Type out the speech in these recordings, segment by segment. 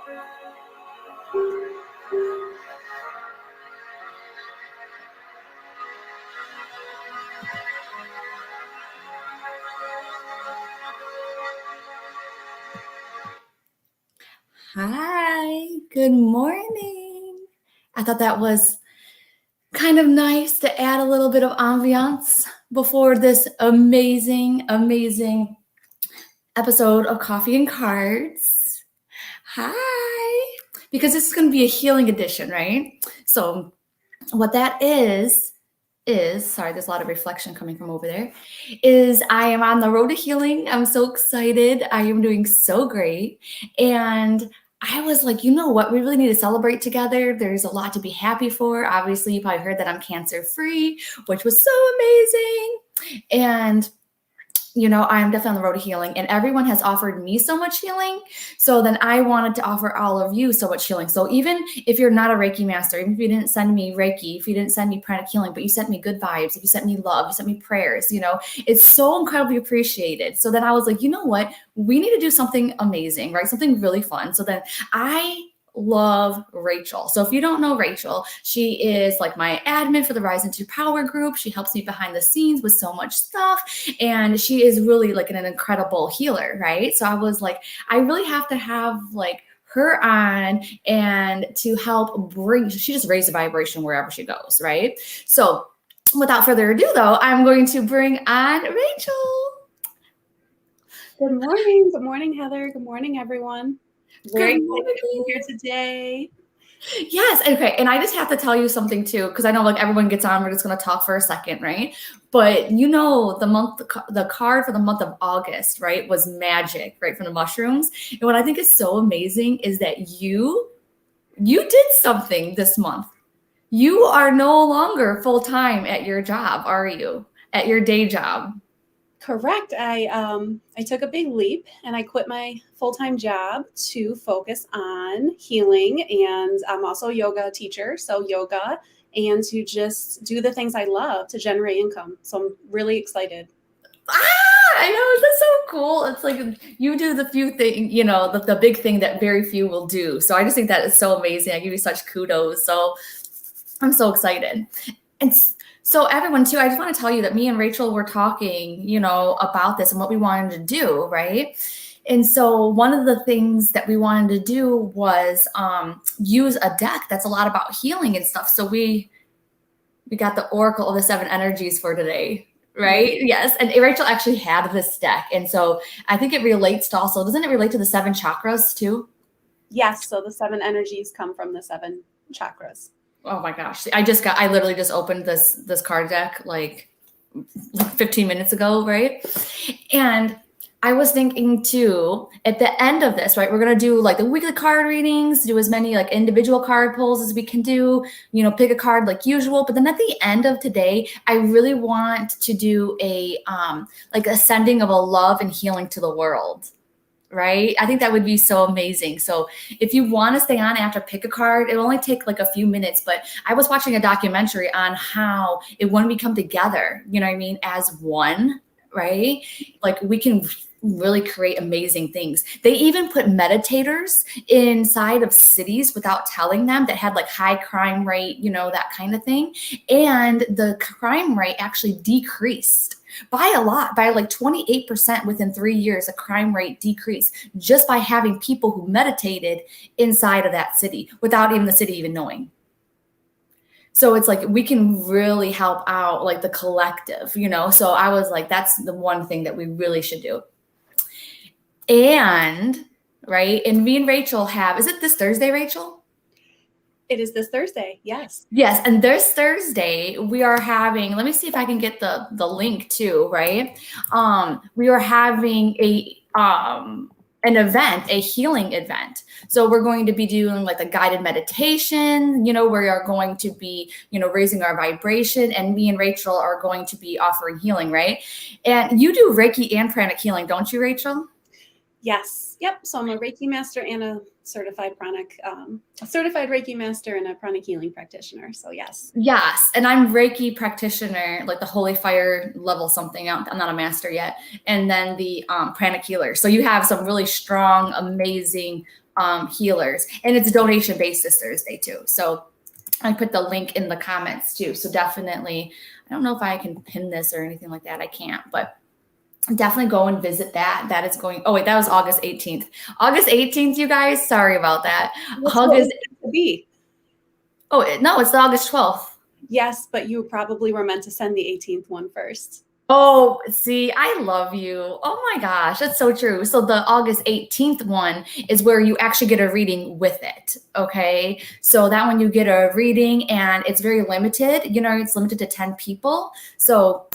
Hi, good morning. I thought that was kind of nice to add a little bit of ambiance before this amazing episode of Coffee and Cards. Hi, because this is going to be a healing edition, right? So, what that is sorry, there's a lot of reflection coming from over there, is I am on the road to healing. I'm so excited. I am doing so great. And I was like, you know what? We really need to celebrate together. There's a lot to be happy for. Obviously, you probably heard that I'm cancer free, which was so amazing. And I'm definitely on the road to healing, and everyone has offered me so much healing. So then I wanted to offer all of you so much healing. So even if you're not a Reiki master, even if you didn't send me Reiki, if you didn't send me pranic healing, but you sent me good vibes, if you sent me love, you sent me prayers, it's so incredibly appreciated. So then I was like, you know what? We need to do something amazing, right? Something really fun. So then I love Rachel. So if you don't know Rachel, she is like my admin for the Rise into Power group. She helps me behind the scenes with so much stuff. And she is really like an incredible healer, right? So I was like, I really have to have like her on and to help she just raised the vibration wherever she goes, right? So without further ado though, I'm going to bring on Rachel. Good morning. Good morning, Heather. Good morning, everyone. Very excited to be here today. Yes. Okay. And I just have to tell you something too, because I know like everyone gets on, we're just going to talk for a second, right? But the card for the month of August, right, was magic, right, from the mushrooms. And what I think is so amazing is that you did something this month. You are no longer full-time at your job, are you? At your day job? Correct. I took a big leap and I quit my full-time job to focus on healing. And I'm also a yoga teacher, so yoga, and to just do the things I love to generate income. So I'm really excited. I know, that's so cool. It's like you do the few thing, the big thing that very few will do. So I just think that is so amazing. I give you such kudos. So I'm so excited. And so everyone too, I just want to tell you that me and Rachel were talking, about this and what we wanted to do, right? And so one of the things that we wanted to do was use a deck that's a lot about healing and stuff. So we got the Oracle of the Seven Energies for today, right? Yes. And Rachel actually had this deck. And so I think it relates to also, doesn't it relate to the 7 chakras too? Yes. So the 7 energies come from the 7 chakras. Oh my gosh. I literally just opened this card deck like 15 minutes ago, right? And I was thinking too, at the end of this, right, we're going to do like the weekly card readings, do as many like individual card pulls as we can do, pick a card like usual. But then at the end of today, I really want to do a sending of a love and healing to the world. Right? I think that would be so amazing. So if you want to stay on after, pick a card. It'll only take like a few minutes, but I was watching a documentary on how when we come together, as one, right? Like we can really create amazing things. They even put meditators inside of cities without telling them that had like high crime rate, that kind of thing. And the crime rate actually decreased by a lot, by like 28% within 3 years. A crime rate decreased just by having people who meditated inside of that city without even the city even knowing. So it's like we can really help out like the collective, So I was like, that's the one thing that we really should do. And right, and me and Rachel is it this Thursday, Rachel? It is this Thursday. Yes. Yes. And this Thursday we are having, let me see if I can get the link too, right? We are having an event, a healing event. So we're going to be doing like a guided meditation, we are going to be, raising our vibration, and me and Rachel are going to be offering healing, right? And you do Reiki and pranic healing, don't you, Rachel? Yes. Yep. So I'm a Reiki master and a certified Reiki master and a pranic healing practitioner. So yes. Yes, and I'm Reiki practitioner, like the Holy Fire level something. I'm not a master yet, and then the pranic healer. So you have some really strong, amazing healers, and it's donation based this Thursday too. So I put the link in the comments too. So definitely, I don't know if I can pin this or anything like that. I can't, but definitely go and visit that. That is going. Oh wait, that was August 18th. August 18th, you guys. Sorry about that. That's what August. was meant to be. Oh no, it's the August 12th. Yes, but you probably were meant to send the 18th one first. Oh, see, I love you. Oh my gosh, that's so true. So the August 18th one is where you actually get a reading with it. Okay. So that one you get a reading and it's very limited. It's limited to 10 people. So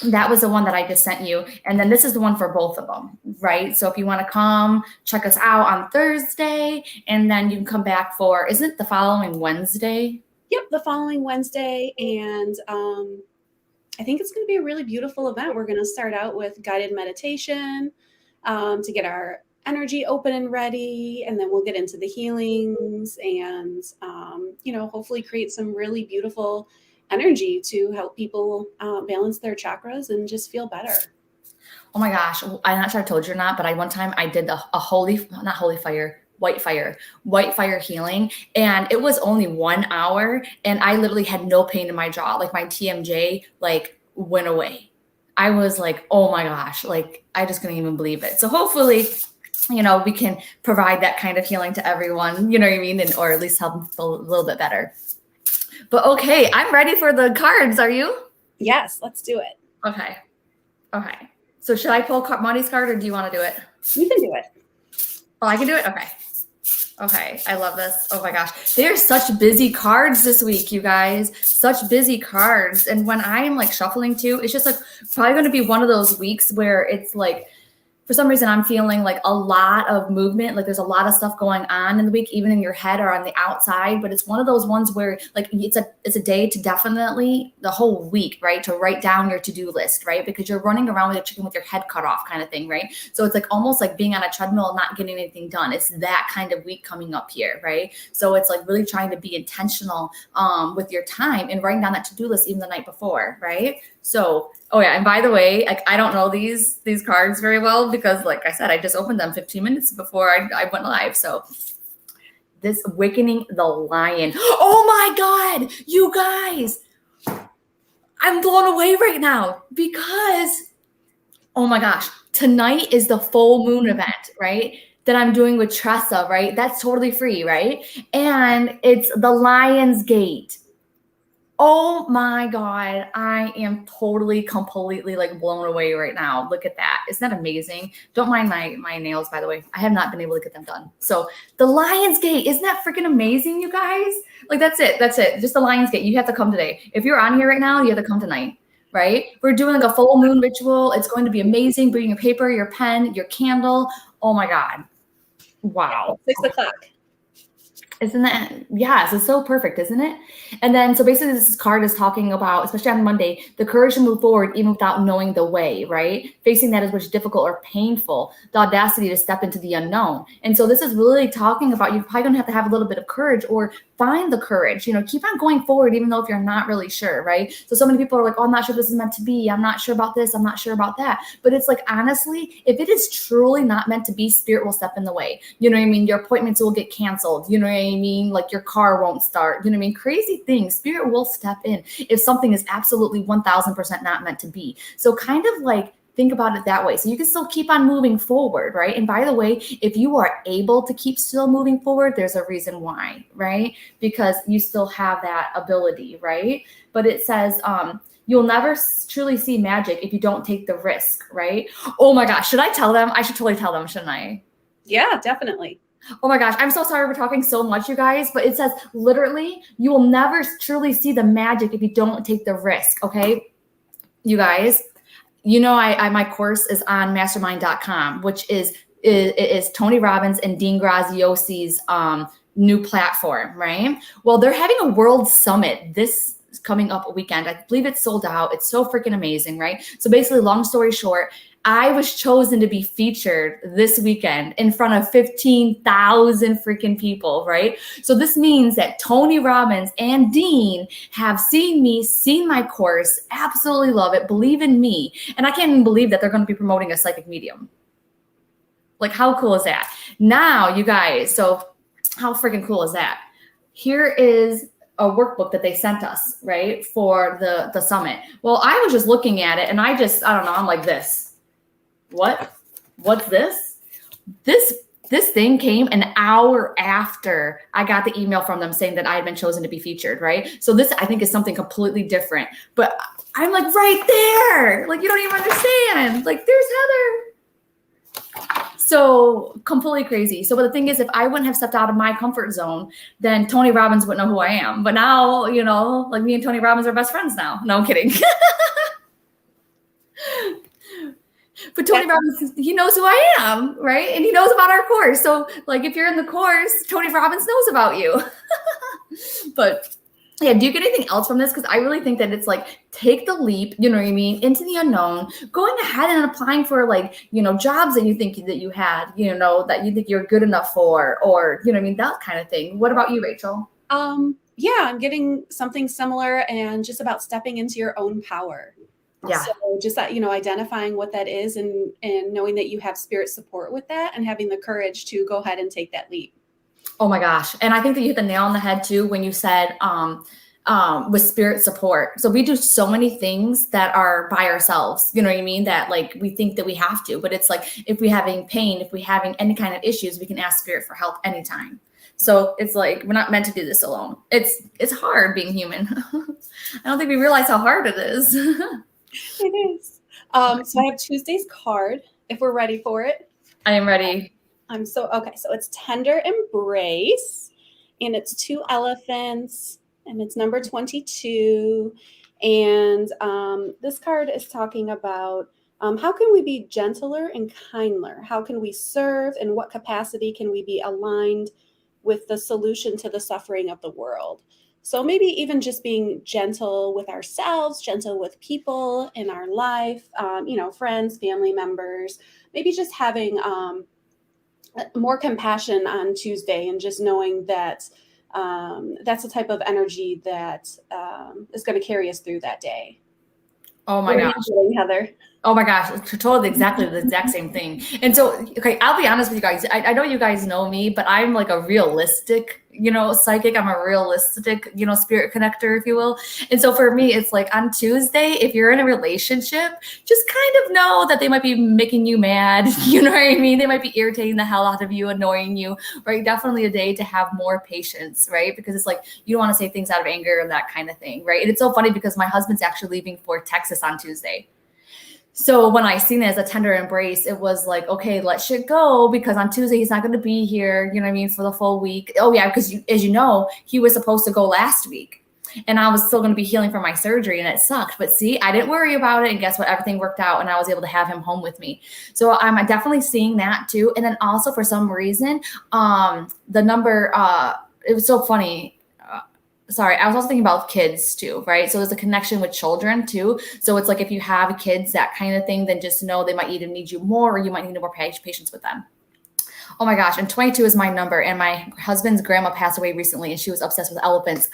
that was the one that I just sent you. And then this is the one for both of them, right? So if you want to come check us out on Thursday, and then you can come back for, isn't it the following Wednesday? Yep, the following Wednesday. And I think it's going to be a really beautiful event. We're going to start out with guided meditation to get our energy open and ready. And then we'll get into the healings and, hopefully create some really beautiful energy to help people balance their chakras and just feel better. Oh my gosh. I'm not sure I told you or not, but one time I did white fire healing. And it was only 1 hour. And I literally had no pain in my jaw. Like my TMJ went away. I was like, oh my gosh, I just couldn't even believe it. So hopefully, we can provide that kind of healing to everyone, you know what I mean? Or at least help them feel a little bit better. But okay, I'm ready for the cards. Are you? Yes, let's do it. Okay. So should I pull Monty's card or do you want to do it? You can do it. Oh, I can do it? Okay. I love this. Oh my gosh. They're such busy cards this week, you guys. Such busy cards. And when I'm shuffling too, it's just probably going to be one of those weeks where it's for some reason, I'm feeling a lot of movement. There's a lot of stuff going on in the week, even in your head or on the outside. But it's one of those ones where it's a day to definitely the whole week, right? To write down your to-do list, right? Because you're running around with a chicken with your head cut off kind of thing, right? So it's almost like being on a treadmill and not getting anything done. It's that kind of week coming up here, right? So it's really trying to be intentional with your time and writing down that to-do list even the night before, right? So, oh yeah, and by the way, I don't know these cards very well because, like I said, I just opened them 15 minutes before I went live. So, this Awakening the Lion. Oh my God, you guys, I'm blown away right now because, oh my gosh, tonight is the full moon event, right? That I'm doing with Tressa, right? That's totally free, right? And it's the Lion's Gate. Oh my God, I am totally, completely blown away right now. Look at that. Isn't that amazing? Don't mind my nails, by the way. I have not been able to get them done. So the Lion's Gate, isn't that freaking amazing, you guys? That's it. Just the Lion's Gate. You have to come today. If you're on here right now, you have to come tonight, right? We're doing a full moon ritual. It's going to be amazing. Bring your paper, your pen, your candle. Oh my God. Wow. 6 o'clock. Isn't that, yes, it's so perfect, isn't it? And then, so basically this card is talking about, especially on Monday, the courage to move forward even without knowing the way, right? Facing that is which is difficult or painful, the audacity to step into the unknown. And so this is really talking about, you're probably going to have a little bit of courage or find the courage, keep on going forward, even though if you're not really sure, right? So many people are like, oh, I'm not sure this is meant to be. I'm not sure about this. I'm not sure about that. But it's honestly, if it is truly not meant to be, spirit will step in the way. You know what I mean? Your appointments will get canceled. You know what I mean? Your car won't start. You know what I mean? Crazy things. Spirit will step in if something is absolutely 1000% not meant to be. So kind of think about it that way. So you can still keep on moving forward, right? And by the way, if you are able to keep still moving forward, there's a reason why, right? Because you still have that ability, right? But it says, you'll never truly see magic if you don't take the risk, right? Oh my gosh, should I tell them? I should totally tell them, shouldn't I? Yeah, definitely. Oh my gosh, I'm so sorry we're talking so much, you guys, but it says literally, you will never truly see the magic if you don't take the risk, okay? You guys, my course is on mastermind.com, which is Tony Robbins and Dean Graziosi's new platform, right? Well, they're having a world summit this coming up weekend. I believe it's sold out. It's so freaking amazing, right? So basically, long story short, I was chosen to be featured this weekend in front of 15,000 freaking people, right? So this means that Tony Robbins and Dean have seen me, seen my course, absolutely love it, believe in me. And I can't even believe that they're going to be promoting a psychic medium. Like, how cool is that? Now, you guys, so how freaking cool is that? Here is a workbook that they sent us, right, for the summit. Well, I was just looking at it and I don't know, I'm like this. What's this? This thing came an hour after I got the email from them saying that I had been chosen to be featured, right? So this, I think, is something completely different. But I'm like right there. Like, you don't even understand. Like, there's Heather. So completely crazy. So, but the thing is, if I wouldn't have stepped out of my comfort zone, then Tony Robbins wouldn't know who I am. But now, you know, like me and Tony Robbins are best friends now. No, I'm kidding. But Tony Robbins, he knows who I am, right? And he knows about our course. So, like, if you're in the course, Tony Robbins knows about you. But yeah, do you get anything else from this? Because I really think that it's like, take the leap, you know what I mean, into the unknown, going ahead and applying for, like, you know, jobs that you think that you had, you know, that you think you're good enough for, or, you know what I mean, that kind of thing. What about you, Rachel? Yeah, I'm getting something similar, and just about stepping into your own power. Yeah. So just that, you know, identifying what that is, and knowing that you have spirit support with that, and having the courage to go ahead and take that leap. Oh my gosh. And I think that you hit the nail on the head too when you said with spirit support. So we do so many things that are by ourselves, you know what I mean? That, like, we think that we have to, but it's like, if we're having pain, if we're having any kind of issues, we can ask spirit for help anytime. So it's like, we're not meant to do this alone. It's hard being human. I don't think we realize how hard it is. It is. So I have Tuesday's card, if we're ready for it. I am ready. Okay. So it's Tender Embrace, and it's 2 elephants, and it's number 22. And this card is talking about how can we be gentler and kinder? How can we serve? In what capacity can we be aligned with the solution to the suffering of the world? So maybe even just being gentle with ourselves, gentle with people in our life, you know, friends, family members, maybe just having more compassion on Tuesday, and just knowing that that's the type of energy that is going to carry us through that day. Oh my gosh. Doing, Heather? Oh my gosh, totally exactly the exact same thing. And so, okay, I'll be honest with you guys. I know you guys know me, but I'm like a realistic, you know, psychic. I'm a realistic, you know, spirit connector, if you will. And so for me, it's like on Tuesday, if you're in a relationship, just kind of know that they might be making you mad. You know what I mean? They might be irritating the hell out of you, annoying you, right? Definitely a day to have more patience, right? Because it's like, you don't want to say things out of anger and that kind of thing, right? And it's so funny because my husband's actually leaving for Texas on Tuesday. So when I seen it as a tender embrace, it was like, okay, let shit go, because on Tuesday he's not going to be here, you know what I mean, for the full week. Oh yeah, because as you know, he was supposed to go last week, and I was still going to be healing from my surgery, and it sucked. But see, I didn't worry about it, and guess what? Everything worked out, and I was able to have him home with me. So I'm definitely seeing that too. And then also, for some reason, the number, it was so funny. Sorry, I was also thinking about kids too, right? So there's a connection with children too. So it's like, if you have kids, that kind of thing, then just know they might either need you more, or you might need more patience with them. Oh my gosh. And 22 is my number. And my husband's grandma passed away recently, and she was obsessed with elephants.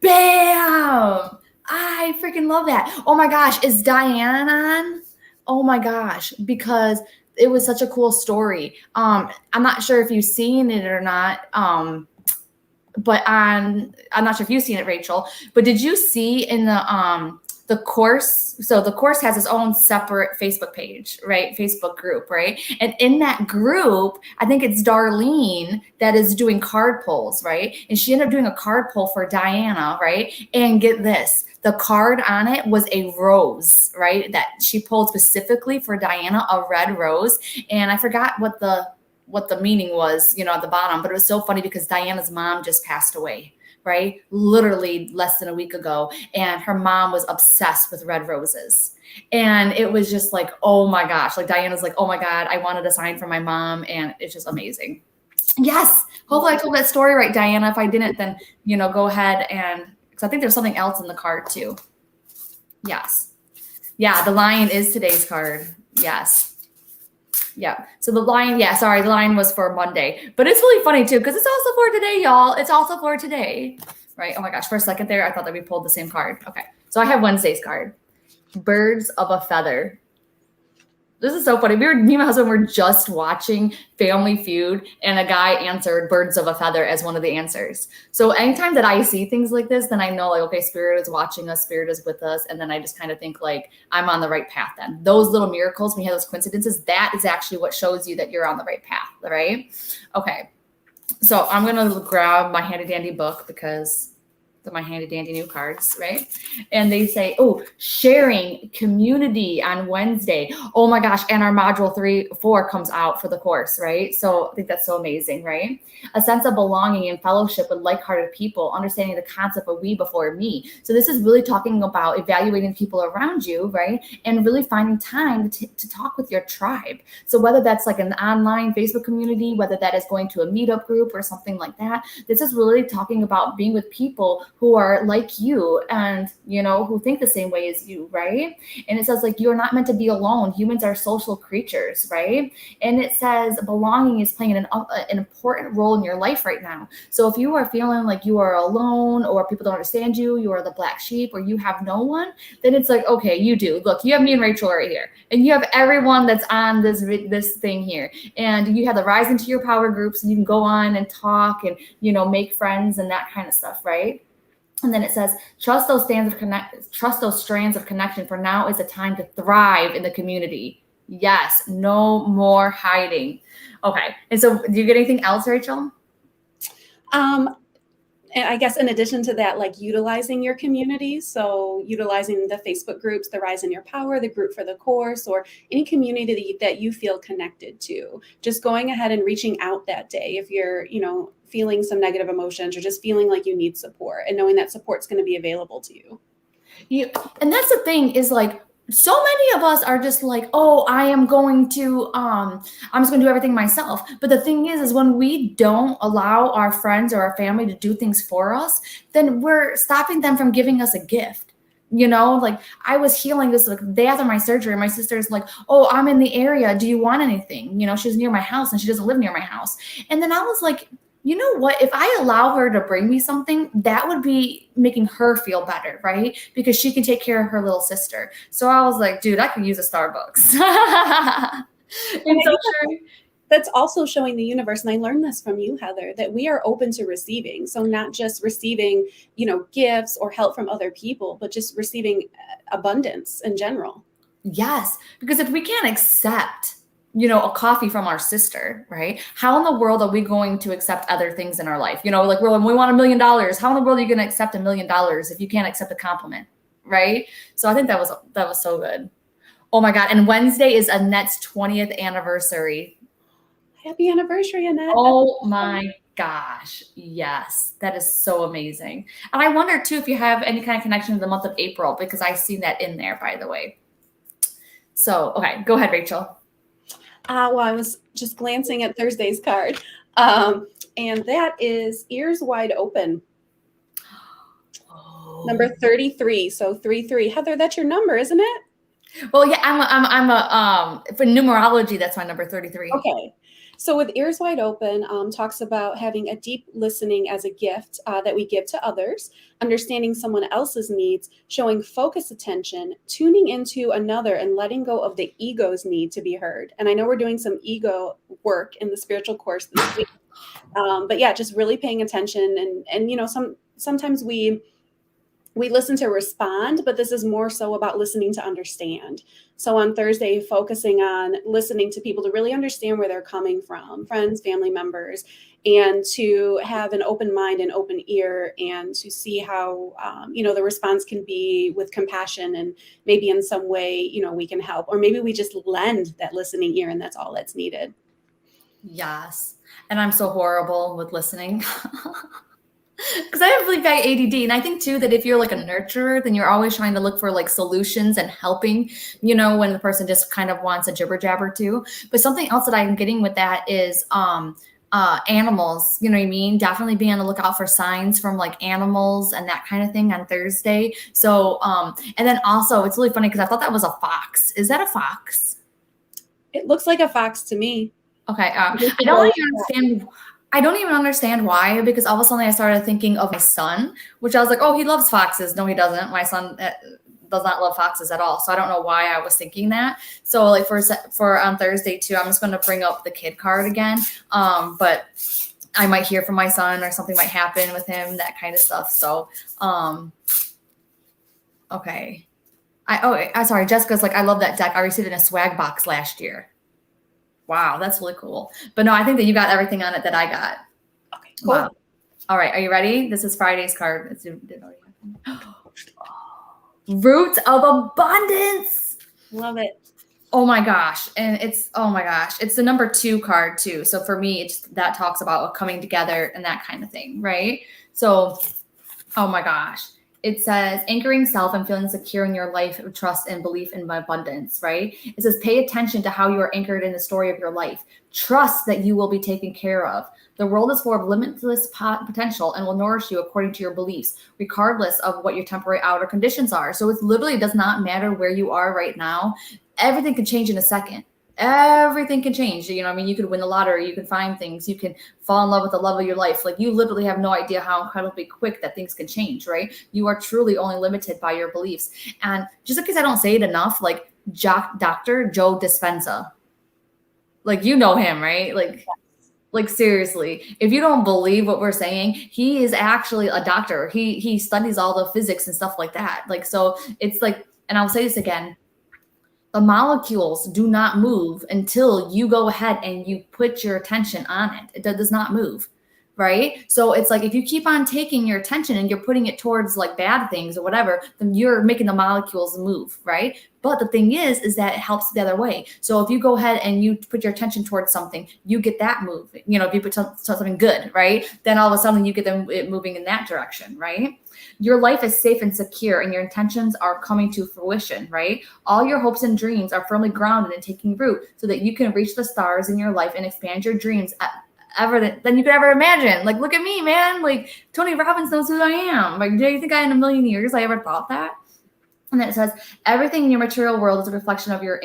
Bam! I freaking love that. Oh my gosh. Is Diane on? Oh my gosh. Because it was such a cool story. I'm not sure if you've seen it or not. But I'm not sure if you've seen it, Rachel, but did you see in the course? So the course has its own separate Facebook page, right? Facebook group, right? And in that group, I think it's Darlene that is doing card pulls, right? And she ended up doing a card pull for Diana, right? And get this, the card on it was a rose, right? That she pulled specifically for Diana, a red rose. And I forgot what the meaning was, you know, at the bottom, but it was so funny because Diana's mom just passed away, right? Literally less than a week ago. And her mom was obsessed with red roses. And it was just like, oh my gosh, like Diana's like, oh my God, I wanted a sign from my mom. And it's just amazing. Yes. Hopefully I told that story right, Diana. If I didn't, then, you know, go ahead, and, because I think there's something else in the card too. Yes. Yeah. The lion is today's card. Yes. Yeah. So the line, yeah, sorry, the line was for Monday. But it's really funny too, because it's also for today, y'all. It's also for today. Right? Oh my gosh, for a second there, I thought that we pulled the same card. Okay. So I have Wednesday's card. Birds of a feather. This is so funny. Me and my husband were just watching Family Feud, and a guy answered birds of a feather as one of the answers. So anytime that I see things like this, then I know like, okay, spirit is watching us, spirit is with us. And then I just kind of think like, I'm on the right path then. Those little miracles, when you have those coincidences, that is actually what shows you that you're on the right path, right? Okay. So I'm going to grab my handy dandy book because my handy dandy new cards, right? And they say, oh, sharing community on Wednesday. Oh my gosh. And our module 4 comes out for the course, right? So I think that's so amazing, right? A sense of belonging and fellowship with like-hearted people, understanding the concept of we before me. So this is really talking about evaluating people around you, right? And really finding time to talk with your tribe. So whether that's like an online Facebook community, whether that is going to a meetup group or something like that, this is really talking about being with people who are like you and, you know, who think the same way as you, right? And it says like, you're not meant to be alone. Humans are social creatures, right? And it says belonging is playing an important role in your life right now. So if you are feeling like you are alone or people don't understand you, you are the black sheep or you have no one, then it's like, okay, you do. Look, you have me and Rachel right here. And you have everyone that's on this thing here. And you have the rise into your power groups and you can go on and talk and, you know, make friends and that kind of stuff, right? And then it says, trust those strands of connection, for now is the time to thrive in the community. Yes, no more hiding. Okay. And so do you get anything else, Rachel? And I guess in addition to that, like utilizing your community. So utilizing the Facebook groups, the Rise in Your Power, the group for the course, or any community that you feel connected to. Just going ahead and reaching out that day if you're, you know, feeling some negative emotions or just feeling like you need support and knowing that support's going to be available to you. And that's the thing is like, so many of us are just like, oh, I'm just going to do everything myself. But the thing is when we don't allow our friends or our family to do things for us, then we're stopping them from giving us a gift. You know, like I was healing this like day after my surgery. My sister's like, oh, I'm in the area. Do you want anything? You know, she's near my house and she doesn't live near my house. And then I was like, you know what? If I allow her to bring me something, that would be making her feel better, right? Because she can take care of her little sister. So I was like, dude, I could use a Starbucks. And so sure. That's also showing the universe, and I learned this from you, Heather, that we are open to receiving. So not just receiving, you know, gifts or help from other people, but just receiving abundance in general. Yes, because if we can't accept, you know, a coffee from our sister, right? How in the world are we going to accept other things in our life? You know, like we want $1 million. How in the world are you going to accept $1 million if you can't accept a compliment, right? So I think that was so good. Oh my God. And Wednesday is Annette's 20th anniversary. Happy anniversary, Annette. Oh my gosh. Yes. That is so amazing. And I wonder too, if you have any kind of connection to the month of April, because I've seen that in there, by the way. So, okay, go ahead, Rachel. Well, I was just glancing at Thursday's card, and that is Ears Wide Open. Oh. Number 33. So 33. Heather, that's your number, isn't it? Well, yeah, I'm for numerology, that's my number 33. Okay. So with Ears Wide Open, talks about having a deep listening as a gift that we give to others, understanding someone else's needs, showing focused attention, tuning into another, and letting go of the ego's need to be heard. And I know we're doing some ego work in the spiritual course this week, but yeah, just really paying attention. And you know, sometimes we listen to respond, but this is more so about listening to understand. So on Thursday, focusing on listening to people to really understand where they're coming from, friends, family members, and to have an open mind and open ear and to see how, you know, the response can be with compassion and maybe in some way, you know, we can help, or maybe we just lend that listening ear and that's all that's needed. Yes. And I'm so horrible with listening. Because I have really bad ADD. And I think too that if you're like a nurturer, then you're always trying to look for like solutions and helping, you know, when the person just kind of wants a jibber jabber too. But something else that I'm getting with that is animals, you know what I mean? Definitely be on the lookout for signs from like animals and that kind of thing on Thursday. So and then also it's really funny because I thought that was a fox. Is that a fox? It looks like a fox to me. Okay. Just I a don't boa. even understand. I don't even understand why, because all of a sudden I started thinking of my son, which I was like, oh, he loves foxes. No, he doesn't. My son does not love foxes at all. So I don't know why I was thinking that. So like for on Thursday too, I'm just going to bring up the kid card again. But I might hear from my son or something might happen with him, that kind of stuff. So, okay. I'm sorry. Jessica's like, I love that deck. I received it in a swag box last year. Wow, that's really cool. But no, I think that you got everything on it that I got. Okay, cool. Wow. All right, are you ready? This is Friday's card. Roots of abundance. Love it. Oh my gosh. And oh my gosh. It's the number 2 card too. So for me, that talks about coming together and that kind of thing, right? So, oh my gosh. It says anchoring self and feeling secure in your life of trust and belief in abundance, right? It says pay attention to how you are anchored in the story of your life. Trust that you will be taken care of. The world is full of limitless potential and will nourish you according to your beliefs, regardless of what your temporary outer conditions are. So it literally does not matter where you are right now. Everything can change in a second. Everything can change. You know, I mean, you could win the lottery, you can find things, you can fall in love with the love of your life. Like, you literally have no idea how incredibly quick that things can change, right? You are truly only limited by your beliefs. And just in case I don't say it enough, like Dr. Joe Dispenza, like, you know him, right? Like seriously, if you don't believe what we're saying, he is actually a doctor. He studies all the physics and stuff like that. Like, so it's like, and I'll say this again, the molecules do not move until you go ahead and you put your attention on it. It does not move, right? So it's like, if you keep on taking your attention and you're putting it towards like bad things or whatever, then you're making the molecules move, right? But the thing is that it helps the other way. So if you go ahead and you put your attention towards something, you get that moving. You know, if you put something good, right? Then all of a sudden you get it moving in that direction, right? Your life is safe and secure and your intentions are coming to fruition, right? All your hopes and dreams are firmly grounded and taking root so that you can reach the stars in your life and expand your dreams ever than you could ever imagine. Like, look at me, man. Like, Tony Robbins knows who I am. Like, do you think in a million years I ever thought that? And then it says, everything in your material world is a reflection of your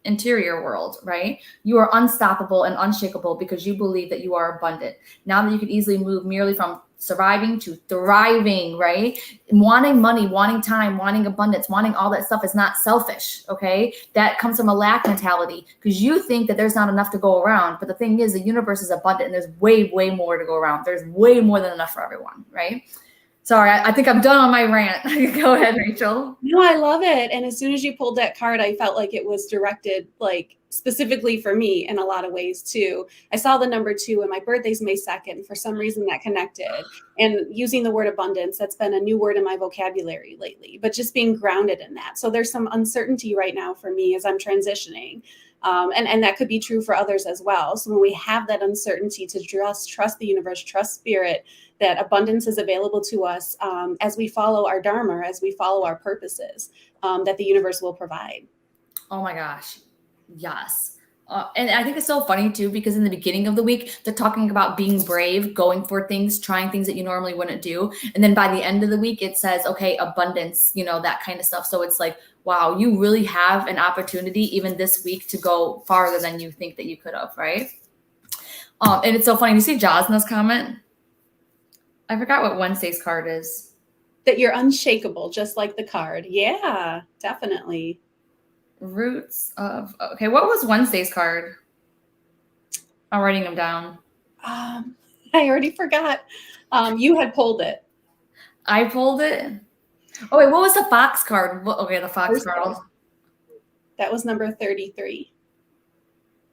interior world, right? You are unstoppable and unshakable because you believe that you are abundant. Now that you can easily move merely from surviving to thriving, right? Wanting money, wanting time, wanting abundance, wanting all that stuff is not selfish, okay? That comes from a lack mentality because you think that there's not enough to go around. But the thing is, the universe is abundant and there's way, way more to go around. There's way more than enough for everyone, right? Sorry, I think I'm done on my rant. Go ahead, Rachel. No, I love it. And as soon as you pulled that card, I felt like it was directed like specifically for me in a lot of ways too. I saw the number 2 and my birthday's May 2nd. For some reason that connected. And using the word abundance, that's been a new word in my vocabulary lately, but just being grounded in that. So there's some uncertainty right now for me as I'm transitioning. And that could be true for others as well. So when we have that uncertainty, to just trust the universe, trust spirit, that abundance is available to us as we follow our dharma, as we follow our purposes, that the universe will provide. Oh my gosh. Yes. And I think it's so funny too, because in the beginning of the week, they're talking about being brave, going for things, trying things that you normally wouldn't do. And then by the end of the week, it says, okay, abundance, you know, that kind of stuff. So it's like, wow, you really have an opportunity even this week to go farther than you think that you could have, right? And it's so funny. You see Jasna's comment? I forgot what Wednesday's card is. That you're unshakable, just like the card. Yeah, definitely. Roots of, okay, what was Wednesday's card? I'm writing them down. I already forgot. You had pulled it. I pulled it. Oh wait, what was the fox card? Okay, the fox card. That was number 33.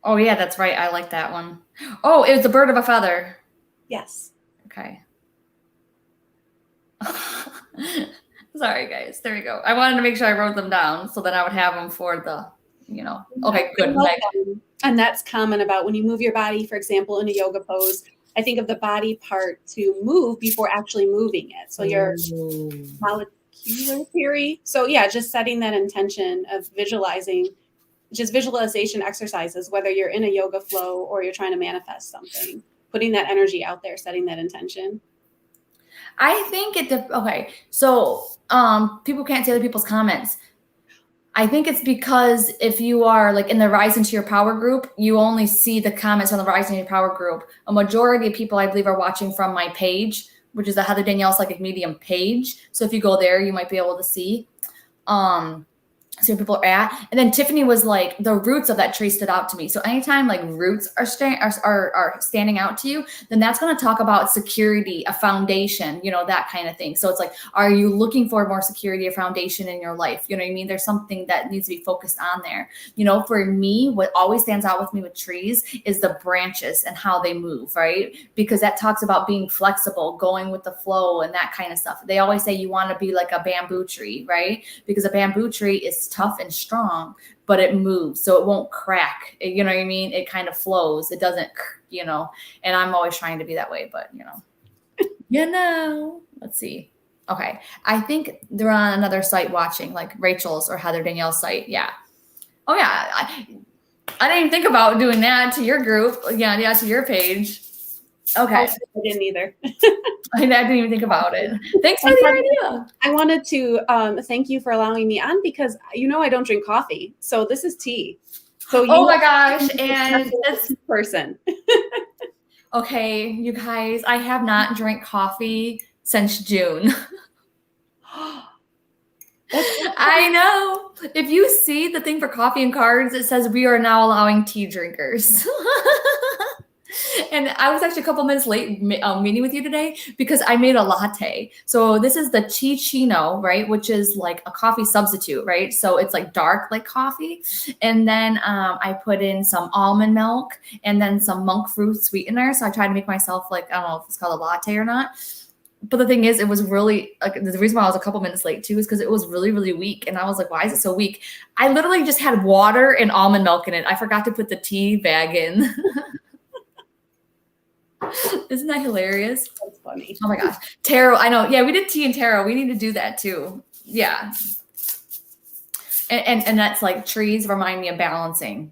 Oh yeah, that's right. I like that one. Oh, it was a bird of a feather. Yes. Okay. Sorry, guys. There you go. I wanted to make sure I wrote them down so that I would have them for the, you know. Okay, good. And that's common about when you move your body, for example, in a yoga pose. I think of the body part to move before actually moving it. So your molecular theory. So yeah, just setting that intention of visualizing, just visualization exercises, whether you're in a yoga flow or you're trying to manifest something, putting that energy out there, setting that intention. I think okay. So people can't see other people's comments. I think it's because if you are like in the Rise into Your Power group, you only see the comments on the Rise into Your Power group. A majority of people, I believe, are watching from my page, which is the Heather Danielle Psychic Medium page. So if you go there, you might be able to see. See where people are at. And then Tiffany was like, the roots of that tree stood out to me. So anytime like roots are standing out to you, then that's going to talk about security, a foundation, that kind of thing. So it's like, are you looking for more security, a foundation in your life? You know what I mean? There's something that needs to be focused on there. For me, what always stands out with me with trees is the branches and how they move, right? Because that talks about being flexible, going with the flow and that kind of stuff. They always say you want to be like a bamboo tree, right? Because a bamboo tree is tough and strong, but it moves, so it won't crack. You know what I mean? It kind of flows. It doesn't, and I'm always trying to be that way, but let's see. Okay. I think they're on another site watching, like Rachel's or Heather Danielle's site. Yeah. Oh yeah. I didn't even think about doing that to your group. Yeah, to your page. Okay. I didn't either. I didn't even think about it. Thanks for the idea. I wanted to thank you for allowing me on because I don't drink coffee, so this is tea. So oh my gosh, and this person. Okay, you guys, I have not drank coffee since June. I know. If you see the thing for coffee and cards, it says we are now allowing tea drinkers. And I was actually a couple minutes late meeting with you today because I made a latte. So this is the Chino, right? Which is like a coffee substitute, right? So it's like dark like coffee. And then I put in some almond milk and then some monk fruit sweetener. So I tried to make myself like, I don't know if it's called a latte or not. But the thing is, it was really like the reason why I was a couple minutes late too is because it was really, really weak. And I was like, why is it so weak? I literally just had water and almond milk in it. I forgot to put the tea bag in. Isn't that hilarious? That's funny. Oh my gosh. Tarot. I know. Yeah, we did tea and tarot. We need to do that too. Yeah. And that's like trees remind me of balancing.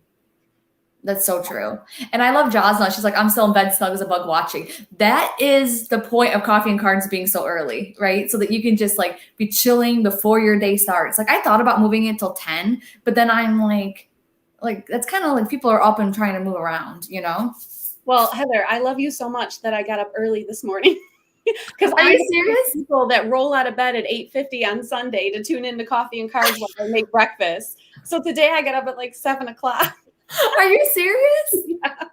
That's so true. And I love Josna. She's like, I'm still in bed snug as a bug watching. That is the point of coffee and cards being so early, right? So that you can just like be chilling before your day starts. Like I thought about moving it till 10, but then I'm like that's kind of like people are up and trying to move around, Well, Heather, I love you so much that I got up early this morning. Because are you serious? People that roll out of bed at 8:50 on Sunday to tune into Coffee and Cards while I make breakfast. So today I got up at like 7 o'clock. Are you serious? Yeah.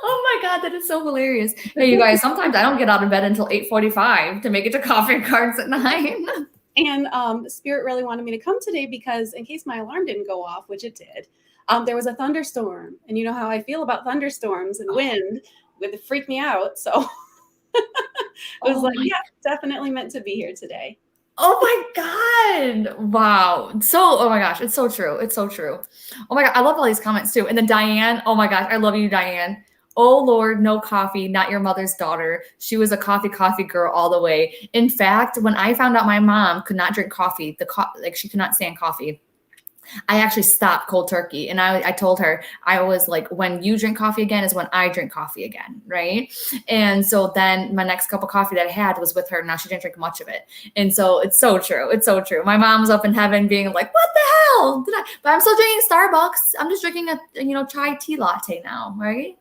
Oh my God, that is so hilarious. Hey, you guys, sometimes I don't get out of bed until 8:45 to make it to Coffee and Cards at 9. And Spirit really wanted me to come today because in case my alarm didn't go off, which it did, there was a thunderstorm. And you know how I feel about thunderstorms and wind. It freaked me out. So it was definitely meant to be here today. Oh my God. Wow. Oh my gosh. It's so true. It's so true. Oh my God. I love all these comments too. And then Diane, oh my gosh. I love you, Diane. Oh Lord, no coffee, not your mother's daughter. She was a coffee girl all the way. In fact, when I found out my mom could not drink coffee, she could not stand coffee, I actually stopped cold turkey. And I told her, I was like, when you drink coffee again is when I drink coffee again. Right. And so then my next cup of coffee that I had was with her. Now she didn't drink much of it. And so it's so true. It's so true. My mom's up in heaven being like, what the hell? But I'm still drinking Starbucks. I'm just drinking a chai tea latte now. Right.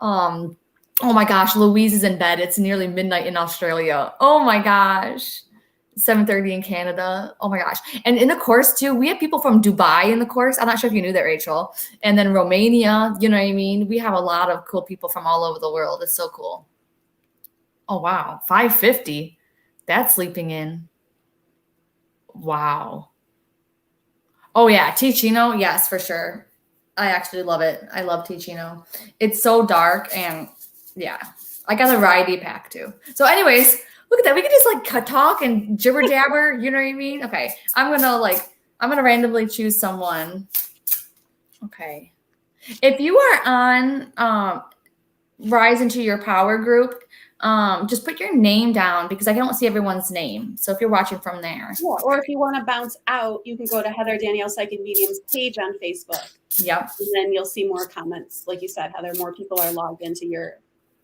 Oh my gosh. Louise is in bed. It's nearly midnight in Australia. Oh my gosh. 7:30 in Canada. Oh my gosh. And in the course too, we have people from Dubai in the course. I'm not sure if you knew that, Rachel. And then Romania, you know what I mean? We have a lot of cool people from all over the world. It's so cool. Oh, wow. 5:50. That's sleeping in. Wow. Oh yeah. Ticino. Yes, for sure. I actually love it. I love Ticino. It's so dark and yeah, I got a variety pack too. So anyways, look at that. We can just like talk and jibber jabber. You know what I mean? Okay. I'm going to randomly choose someone. Okay. If you are on Rise into Your Power group, just put your name down because I don't see everyone's name. So if you're watching from there. Yeah, or if you want to bounce out, you can go to Heather Danielle Psychic Medium's page on Facebook. Yep. And then you'll see more comments. Like you said, Heather, more people are logged into your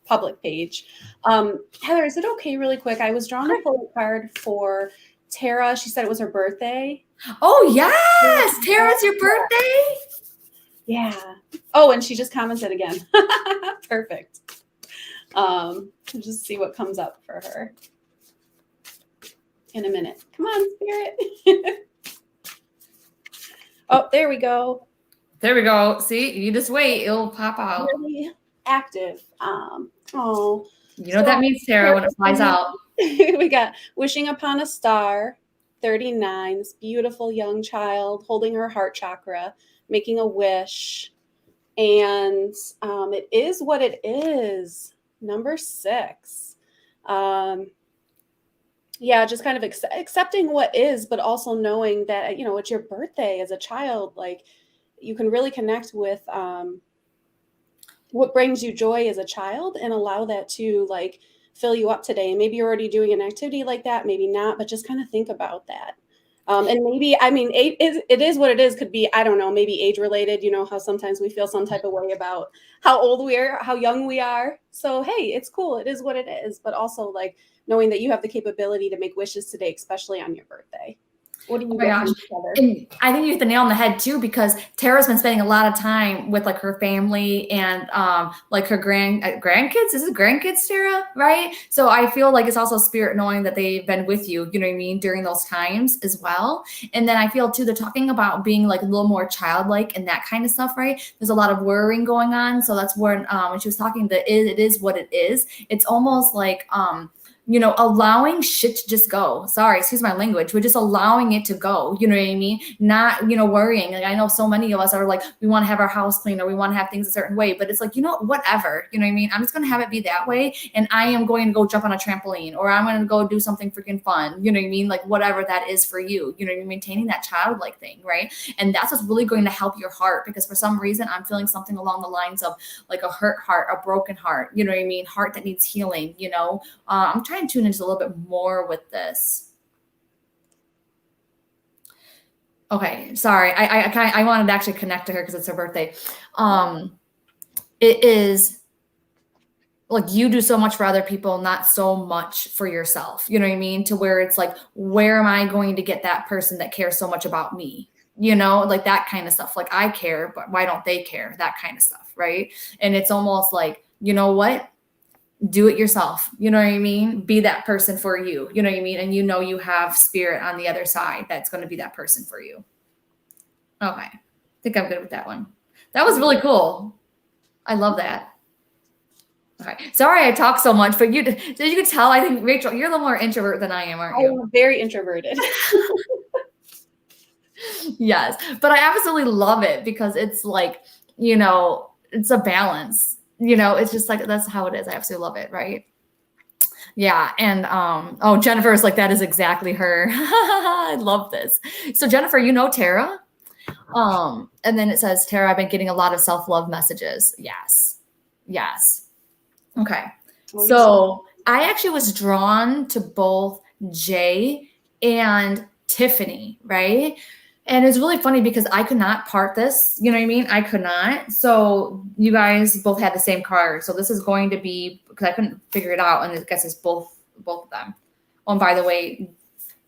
public page. Heather, is it okay really quick? I was drawn to pull a card for Tara, she said it was her birthday. Oh, yes. Tara, it's your birthday. Yeah. Oh, and she just commented again. Perfect. Just see what comes up for her in a minute. Come on, Spirit. Oh, there we go. There we go. See, you just wait. It'll pop out. Really active. Oh. You know what that means, Tara, when it flies out. We got Wishing Upon a Star, 39, this beautiful young child holding her heart chakra, making a wish. And it is what it is. Number 6. Yeah, just kind of accepting what is, but also knowing that, you know, it's your birthday as a child. Like, you can really connect with what brings you joy as a child and allow that to like fill you up today. And maybe you're already doing an activity like that, maybe not, but just kind of think about that. And maybe, I mean, it is what it is. Could be, I don't know, maybe age related. You know how sometimes we feel some type of way about how old we are, how young we are. So, hey, it's cool. It is what it is. But also like knowing that you have the capability to make wishes today, especially on your birthday. What do you gosh. And I think you hit the nail on the head too, because Tara's been spending a lot of time with like her family and like her grandkids. Is it grandkids, Tara? Right? So I feel like it's also spirit knowing that they've been with you, you know what I mean, during those times as well. And then I feel too, they're talking about being like a little more childlike and that kind of stuff, right? There's a lot of worrying going on. So that's when she was talking, that it is what it is. It's almost like you know, allowing shit to just go. Sorry, excuse my language. We're just allowing it to go. You know what I mean? Not, you know, worrying. Like, I know so many of us are like, we want to have our house clean or we want to have things a certain way, but it's like, you know, whatever, you know what I mean? I'm just going to have it be that way. And I am going to go jump on a trampoline, or I'm going to go do something freaking fun. You know what I mean? Like whatever that is for you, you know, you're maintaining that childlike thing. Right. And that's what's really going to help your heart, because for some reason I'm feeling something along the lines of like a hurt heart, a broken heart, you know what I mean? Heart that needs healing, you know. I'm trying to tune into a little bit more with this. Okay, sorry. I wanted to actually connect to her because it's her birthday. It is like you do so much for other people, not so much for yourself. You know what I mean? To where it's like, where am I going to get that person that cares so much about me? You know, like that kind of stuff. Like I care, but why don't they care? That kind of stuff, right? And it's almost like, you know what? Do it yourself. You know what I mean? Be that person for you. You know what I mean? And you know you have spirit on the other side that's going to be that person for you. Okay. I think I'm good with that one. That was really cool. I love that. Okay. Sorry I talk so much, but you can tell, I think, Rachel, you're a little more introvert than I am, aren't you? I'm very introverted. Yes. But I absolutely love it because it's like, you know, it's a balance. You know, it's just like, that's how it is. I absolutely love it. Right. Yeah. And, oh, Jennifer is like, that is exactly her. I love this. So Jennifer, you know, Tara, and then it says, Tara, I've been getting a lot of self-love messages. Yes. Yes. Okay. So I actually was drawn to both Jay and Tiffany. Right. And it was really funny because I could not part this, you know what I mean? I could not. So you guys both had the same card. So this is going to be, because I couldn't figure it out. And I guess it's both of them. Oh, and by the way,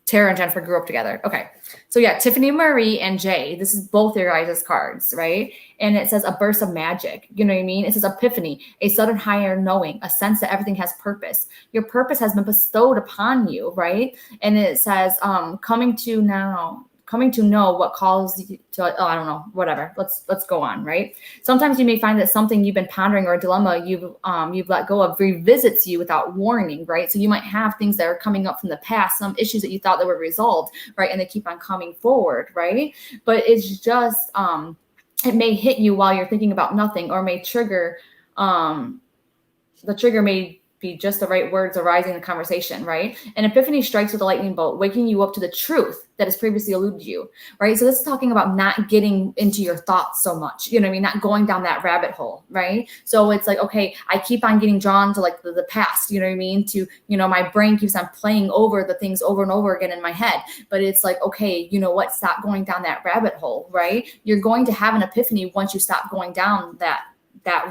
Tara and Jennifer grew up together. Okay. So yeah, Tiffany Marie and Jay, this is both your guys' cards, right? And it says a burst of magic. You know what I mean? It says epiphany, a sudden higher knowing, a sense that everything has purpose. Your purpose has been bestowed upon you, right? And it says coming to know what calls you to, I don't know, whatever. Let's go on, right? Sometimes you may find that something you've been pondering or a dilemma you've let go of revisits you without warning, right? So you might have things that are coming up from the past, some issues that you thought that were resolved, right? And they keep on coming forward, right? But it's just, it may hit you while you're thinking about nothing, or may trigger, the trigger may be just the right words arising in the conversation, right? And epiphany strikes with a lightning bolt, waking you up to the truth that has previously eluded you, right? So this is talking about not getting into your thoughts so much, you know what I mean? Not going down that rabbit hole, right? So it's like, okay, I keep on getting drawn to like the past, you know what I mean? To, you know, my brain keeps on playing over the things over and over again in my head. But it's like, okay, you know what? Stop going down that rabbit hole, right? You're going to have an epiphany once you stop going down that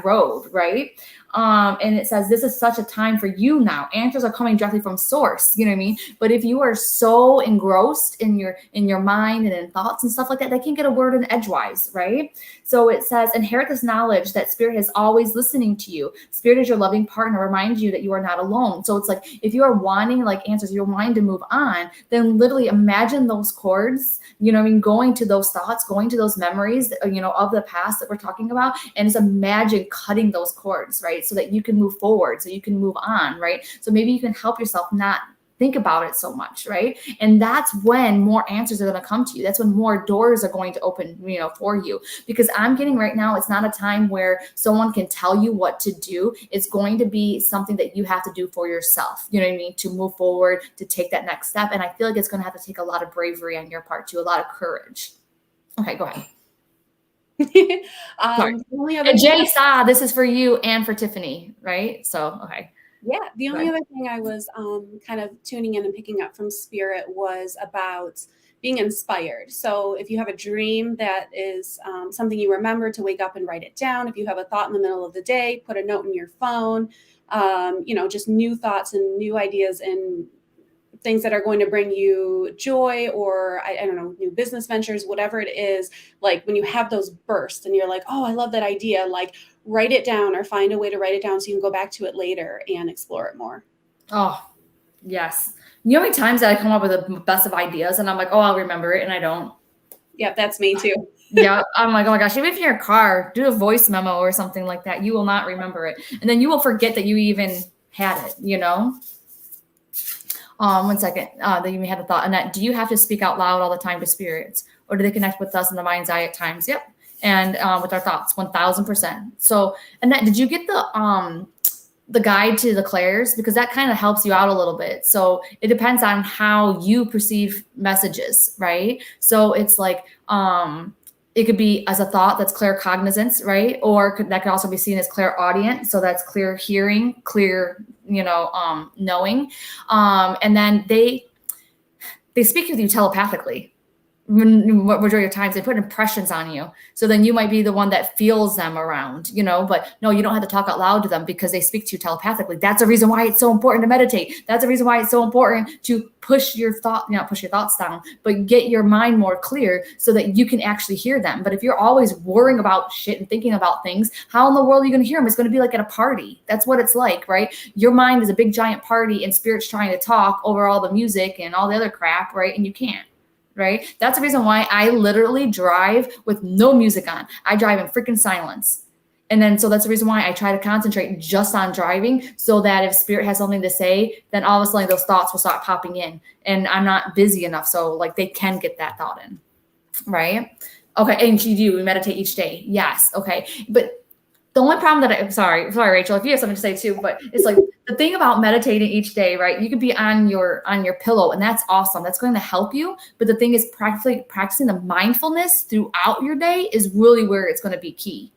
road, right? And it says, this is such a time for you now. Answers are coming directly from source. You know what I mean? But if you are so engrossed in your mind and in thoughts and stuff like that, they can't get a word in edgewise, right? So it says, inherit this knowledge that spirit is always listening to you. Spirit is your loving partner, reminds you that you are not alone. So it's like, if you are wanting like answers, you're wanting to move on, then literally imagine those chords, you know what I mean, going to those thoughts, going to those memories, you know, of the past that we're talking about, and just imagine cutting those cords, right? So that you can move forward, so you can move on, right? So maybe you can help yourself not think about it so much, right? And that's when more answers are going to come to you. That's when more doors are going to open, you know, for you. Because I'm getting right now, it's not a time where someone can tell you what to do. It's going to be something that you have to do for yourself, you know what I mean, to move forward, to take that next step. And I feel like it's going to have to take a lot of bravery on your part too, a lot of courage. Okay, go ahead. Sorry. The only other And Jay thing, this is for you and for Tiffany, right? So, okay. yeah, the only other thing I was kind of tuning in and picking up from spirit was about being inspired. So if you have a dream that is something you remember, to wake up and write it down. If you have a thought in the middle of the day, put a note in your phone. You know, just new thoughts and new ideas and things that are going to bring you joy, or I don't know, new business ventures, whatever it is. Like when you have those bursts and you're like, oh, I love that idea, like write it down or find a way to write it down so you can go back to it later and explore it more. Oh, yes. You know how many times that I come up with the best of ideas and I'm like, oh, I'll remember it, and I don't. Yeah, that's me too. Yeah, I'm like, oh my gosh, even if you're in your car, do a voice memo or something like that. You will not remember it. And then you will forget that you even had it, you know? 1 second, that you may have a thought. Annette, do you have to speak out loud all the time to spirits, or do they connect with us in the mind's eye at times? Yep. And with our thoughts, 1000%. So, Annette, did you get the guide to the clairs? Because that kind of helps you out a little bit. So it depends on how you perceive messages, right? So it's like, it could be as a thought, that's claircognizance, right? Or that could also be seen as clairaudient. So that's clear hearing, clear, you know, knowing. And then they speak with you telepathically. Majority of times they put impressions on you, so then you might be the one that feels them around, you know. But no, you don't have to talk out loud to them because they speak to you telepathically. That's the reason why it's so important to meditate. That's the reason why it's so important to push your thoughts down, but get your mind more clear so that you can actually hear them. But if you're always worrying about shit and thinking about things, how in the world are you going to hear them? It's going to be like at a party. That's what it's like, right? Your mind is a big giant party and spirit's trying to talk over all the music and all the other crap, right? And you can't. Right? That's the reason why I literally drive with no music on. I drive in freaking silence. And then, so that's the reason why I try to concentrate just on driving, so that if spirit has something to say, then all of a sudden those thoughts will start popping in, and I'm not busy enough. So like they can get that thought in. Right? Okay. And we meditate each day. Yes. Okay. But the only problem that sorry, Rachel, if you have something to say too, but it's like the thing about meditating each day, right? You could be on your pillow, and that's awesome. That's going to help you. But the thing is, practicing the mindfulness throughout your day is really where it's going to be key.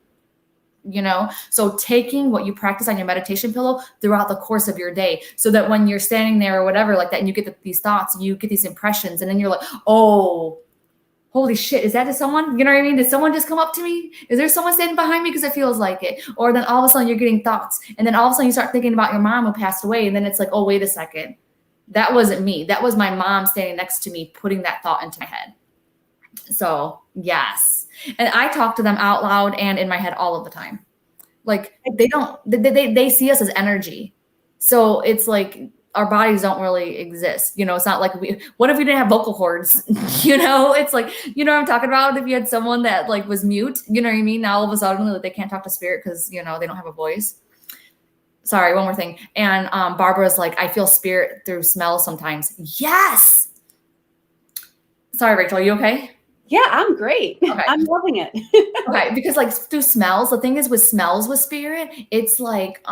You know, so taking what you practice on your meditation pillow throughout the course of your day, so that when you're standing there or whatever like that, and you get these thoughts, you get these impressions, and then you're like, oh, holy shit, is that to someone? You know what I mean? Did someone just come up to me? Is there someone standing behind me? Because it feels like it. Or then all of a sudden you're getting thoughts. And then all of a sudden you start thinking about your mom who passed away. And then it's like, oh, wait a second. That wasn't me. That was my mom standing next to me, putting that thought into my head. So yes. And I talk to them out loud and in my head all of the time. Like they see us as energy. So it's like, our bodies don't really exist. You know, it's not like what if we didn't have vocal cords? You know, it's like, you know what I'm talking about? If you had someone that like was mute, you know what I mean? Now all of a sudden like, they can't talk to spirit because, you know, they don't have a voice. Sorry, one more thing. And Barbara's like, I feel spirit through smell sometimes. Yes. Sorry, Rachel, are you okay? Yeah, I'm great. Okay. I'm loving it. Okay, because like through smells, the thing is with smells with spirit, it's like,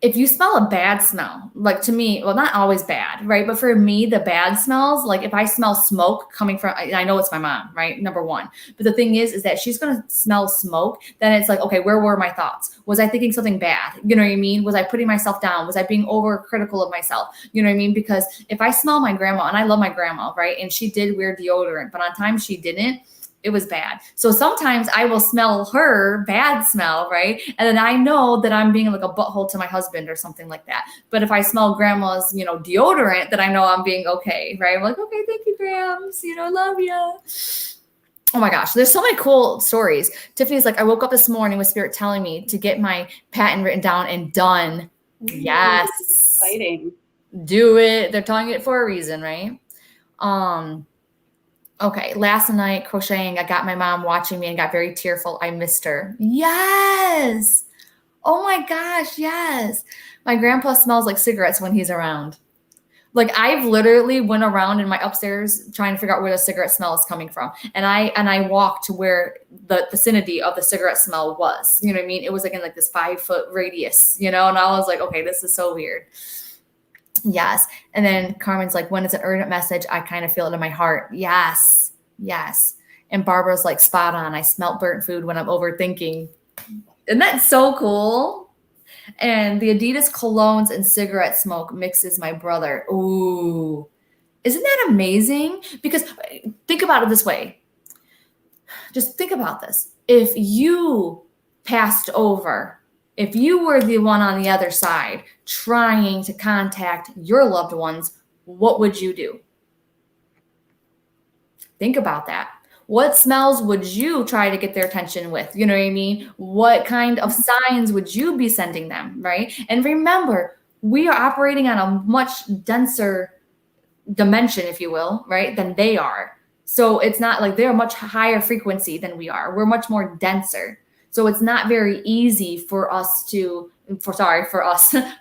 if you smell a bad smell, like to me, well, not always bad, right? But for me, the bad smells, like if I smell smoke coming from, I know it's my mom, right? Number one. But the thing is that she's going to smell smoke. Then it's like, okay, where were my thoughts? Was I thinking something bad? You know what I mean? Was I putting myself down? Was I being overcritical of myself? You know what I mean? Because if I smell my grandma, and I love my grandma, right? And she did wear deodorant, but on times she didn't. It was bad. So sometimes I will smell her bad smell, right? And then I know that I'm being like a butthole to my husband or something like that. But if I smell grandma's, deodorant, then I know I'm being okay, right? I'm like, okay, thank you, Grams. Love you. Oh my gosh, there's so many cool stories. Tiffany's like, I woke up this morning with Spirit telling me to get my patent written down and done. Yes. Exciting. Do it. They're telling it for a reason, right? Okay, last night crocheting, I got my mom watching me and got very tearful. I missed her. Yes. Oh my gosh, yes. My grandpa smells like cigarettes when he's around. Like I've literally went around in my upstairs trying to figure out where the cigarette smell is coming from. And I walked to where the vicinity of the cigarette smell was. You know what I mean? It was like in like this 5-foot radius, and I was like, okay, this is so weird. Yes. And then Carmen's like, when it's an urgent message, I kind of feel it in my heart. Yes. Yes. And Barbara's like, spot on. I smelt burnt food when I'm overthinking. Isn't that so cool? And the Adidas colognes and cigarette smoke mixes my brother. Ooh. Isn't that amazing? Because think about it this way. Just think about this. If you passed over, if you were the one on the other side trying to contact your loved ones, what would you do? Think about that. What smells would you try to get their attention with? You know what I mean? What kind of signs would you be sending them, right? And remember, we are operating on a much denser dimension, if you will, right, than they are. So it's not like they're much higher frequency than we are. We're much more denser. So it's not very easy for us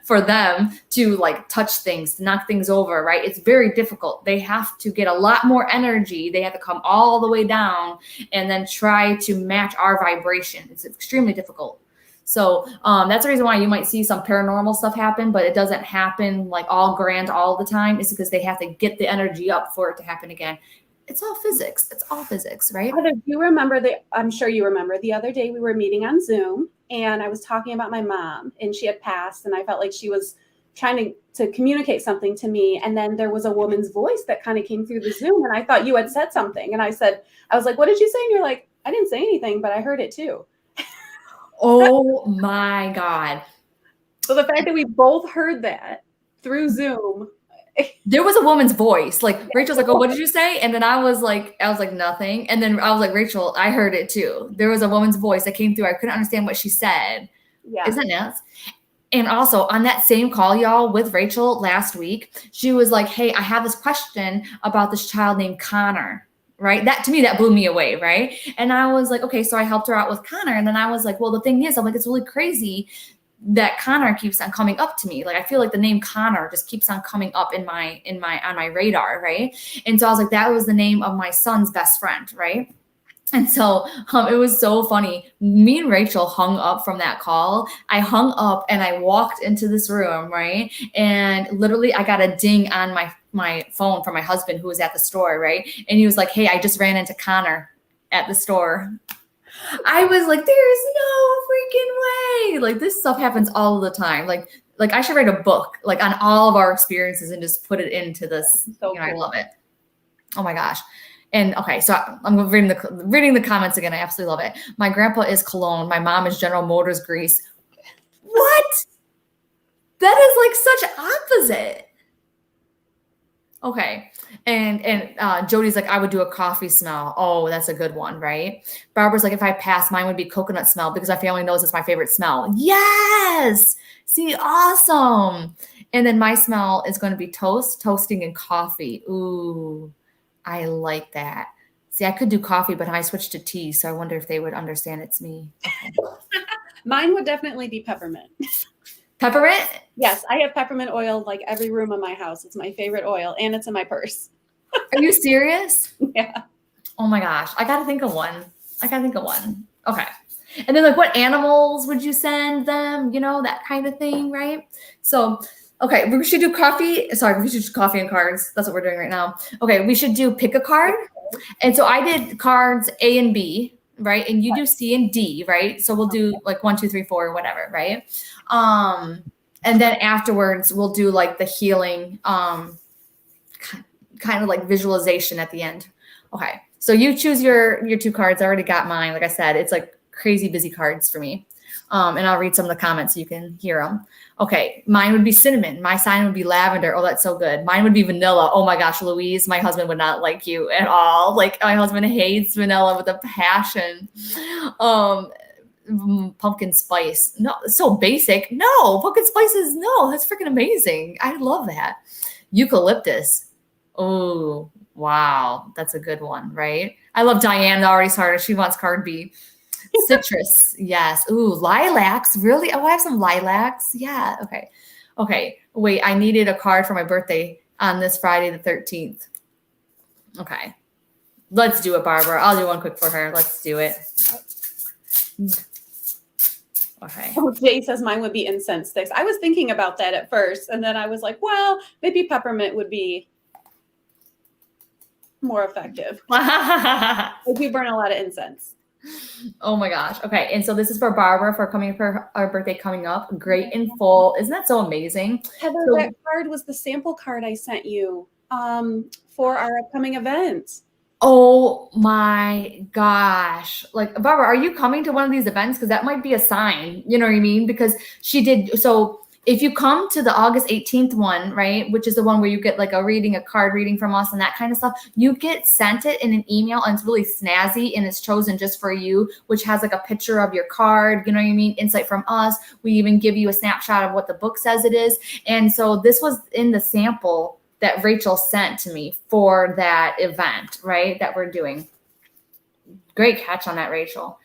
for them to like touch things, to knock things over, right? It's very difficult. They have to get a lot more energy. They have to come all the way down and then try to match our vibration. It's extremely difficult. So that's the reason why you might see some paranormal stuff happen, but it doesn't happen like all grand all the time. It's because they have to get the energy up for it to happen again. It's all physics. It's all physics, right? Heather, do you remember I'm sure you remember the other day we were meeting on Zoom and I was talking about my mom and she had passed and I felt like she was trying to communicate something to me. And then there was a woman's voice that kind of came through the Zoom and I thought you had said something. And I was like, what did you say? And you're like, I didn't say anything, but I heard it too. Oh my God. So the fact that we both heard that through Zoom. There was a woman's voice. Like Rachel's like, oh, what did you say? And then I was like, nothing. And then I was like, Rachel, I heard it too. There was a woman's voice that came through. I couldn't understand what she said. Yeah. Isn't that nuts? And also on that same call, y'all, with Rachel last week, she was like, hey, I have this question about this child named Connor. Right. That to me, that blew me away. Right. And I was like, okay, so I helped her out with Connor. And then I was like, well, the thing is, I'm like, it's really crazy that Connor keeps on coming up to me. Like, I feel like the name Connor just keeps on coming up on my radar. Right. And so I was like, that was the name of my son's best friend. Right. And so it was so funny. Me and Rachel hung up from that call. I hung up and I walked into this room, right? And literally I got a ding on my phone from my husband who was at the store, right? And he was like, hey, I just ran into Connor at the store. I was like, there's no freaking way. Like, this stuff happens all the time. Like I should write a book like on all of our experiences and just put it into this. So cool. I love it. Oh my gosh. And okay, so I'm reading the comments again. I absolutely love it. My grandpa is cologne. My mom is General Motors grease. What? That is like such opposite. Okay. And Jody's like, I would do a coffee smell. Oh, that's a good one, right? Barbara's like, if I pass, mine would be coconut smell because my family knows it's my favorite smell. Yes. See, awesome. And then my smell is going to be toasting, and coffee. Ooh, I like that. See, I could do coffee, but I switched to tea, so I wonder if they would understand it's me. Okay. Mine would definitely be peppermint. Peppermint? Yes, I have peppermint oil like every room of my house. It's my favorite oil, and it's in my purse. Are you serious? Yeah. Oh my gosh, I gotta think of one. Okay. And then like, what animals would you send them? You know, that kind of thing, right? So, okay, we should do coffee. Sorry, we should do coffee and cards. That's what we're doing right now. Okay, we should do pick a card. And so I did cards A and B, right? And you do C and D, right? So we'll do like 1, 2, 3, 4, or whatever, right? And then afterwards we'll do like the healing, kind of like visualization at the end. Okay. So you choose your two cards. I already got mine. Like I said, it's like crazy busy cards for me. And I'll read some of the comments so you can hear them. Okay, mine would be cinnamon. My sign would be lavender. Oh, that's so good. Mine would be vanilla. Oh my gosh, Louise, my husband would not like you at all. Like my husband hates vanilla with a passion. Um, pumpkin spice. No, it's so basic. No, pumpkin spice is no. That's freaking amazing. I love that. Eucalyptus. Oh, wow. That's a good one, right? I love Diane already started. She wants card B. Citrus. Yes. Ooh, lilacs. Really? Oh, I have some lilacs. Yeah. Okay. Okay. Wait, I needed a card for my birthday on this Friday the 13th. Okay. Let's do it, Barbara. I'll do one quick for her. Let's do it. Okay. Oh, Jay says mine would be incense sticks. I was thinking about that at first, and then I was like, well, maybe peppermint would be more effective. I do burn a lot of incense. Oh my gosh. Okay. And so this is for Barbara for our birthday coming up. Great in full. Isn't that so amazing? Heather, So, that card was the sample card I sent you for our upcoming event. oh my gosh. Like, Barbara, are you coming to one of these events? Because that might be a sign. You know what I mean? Because she did. So if you come to the August 18th one, right, which is the one where you get like a card reading from us and that kind of stuff, you get sent it in an email and it's really snazzy and it's chosen just for you, which has like a picture of your card, you know what I mean? Insight from us. We even give you a snapshot of what the book says it is. And so this was in the sample that Rachel sent to me for that event, right, that we're doing. Great catch on that, Rachel.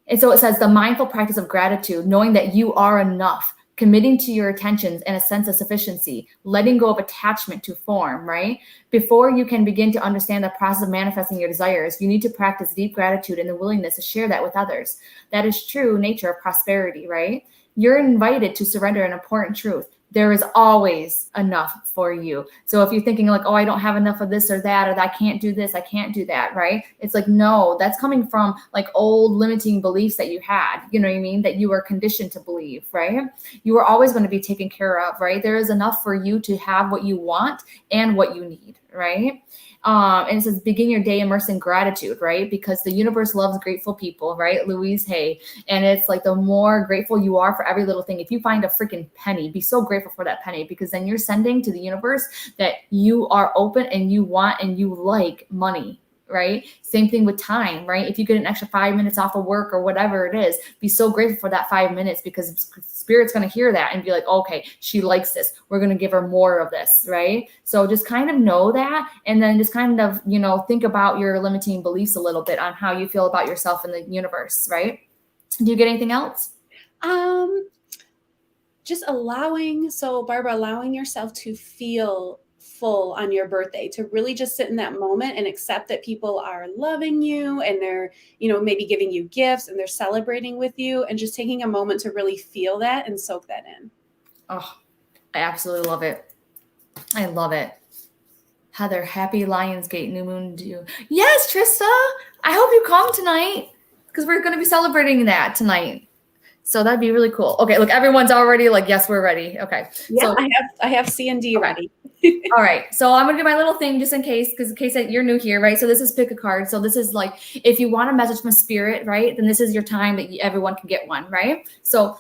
And so it says the mindful practice of gratitude, knowing that you are enough, committing to your attentions and a sense of sufficiency, letting go of attachment to form, right? Before you can begin to understand the process of manifesting your desires, you need to practice deep gratitude and the willingness to share that with others. That is true nature of prosperity, right? You're invited to surrender an important truth. There is always enough for you. So if you're thinking like, oh, I don't have enough of this or that, or I can't do this, I can't do that, right? It's like, no, that's coming from like old limiting beliefs that you had, you know what I mean? That you were conditioned to believe, right? You are always going to be taken care of, right? There is enough for you to have what you want and what you need, right? And it says, begin your day immersed in gratitude, right? Because the universe loves grateful people, right? Louise Hay. And it's like the more grateful you are for every little thing. If you find a freaking penny, be so grateful for that penny because then you're sending to the universe that you are open and you want and you like money, right? Same thing with time, right? If you get an extra 5 minutes off of work or whatever it is, be so grateful for that 5 minutes because spirit's going to hear that and be like, okay, she likes this. We're going to give her more of this, right? So just kind of know that and then just kind of, think about your limiting beliefs a little bit on how you feel about yourself in the universe, right? Do you get anything else? Just Barbara, allowing yourself to feel full on your birthday, to really just sit in that moment and accept that people are loving you and they're, maybe giving you gifts and they're celebrating with you and just taking a moment to really feel that and soak that in. Oh, I absolutely love it. I love it. Heather, happy Lionsgate new moon dew. Yes, Trista. I hope you come tonight because we're going to be celebrating that tonight. So that'd be really cool. Okay, look, everyone's already like, yes, we're ready. Okay. Yeah, so, I have C and D ready. All right. So I'm going to do my little thing just in case that you're new here, right? So this is pick a card. So this is like, if you want a message from spirit, right? Then this is your time that everyone can get one, right? So,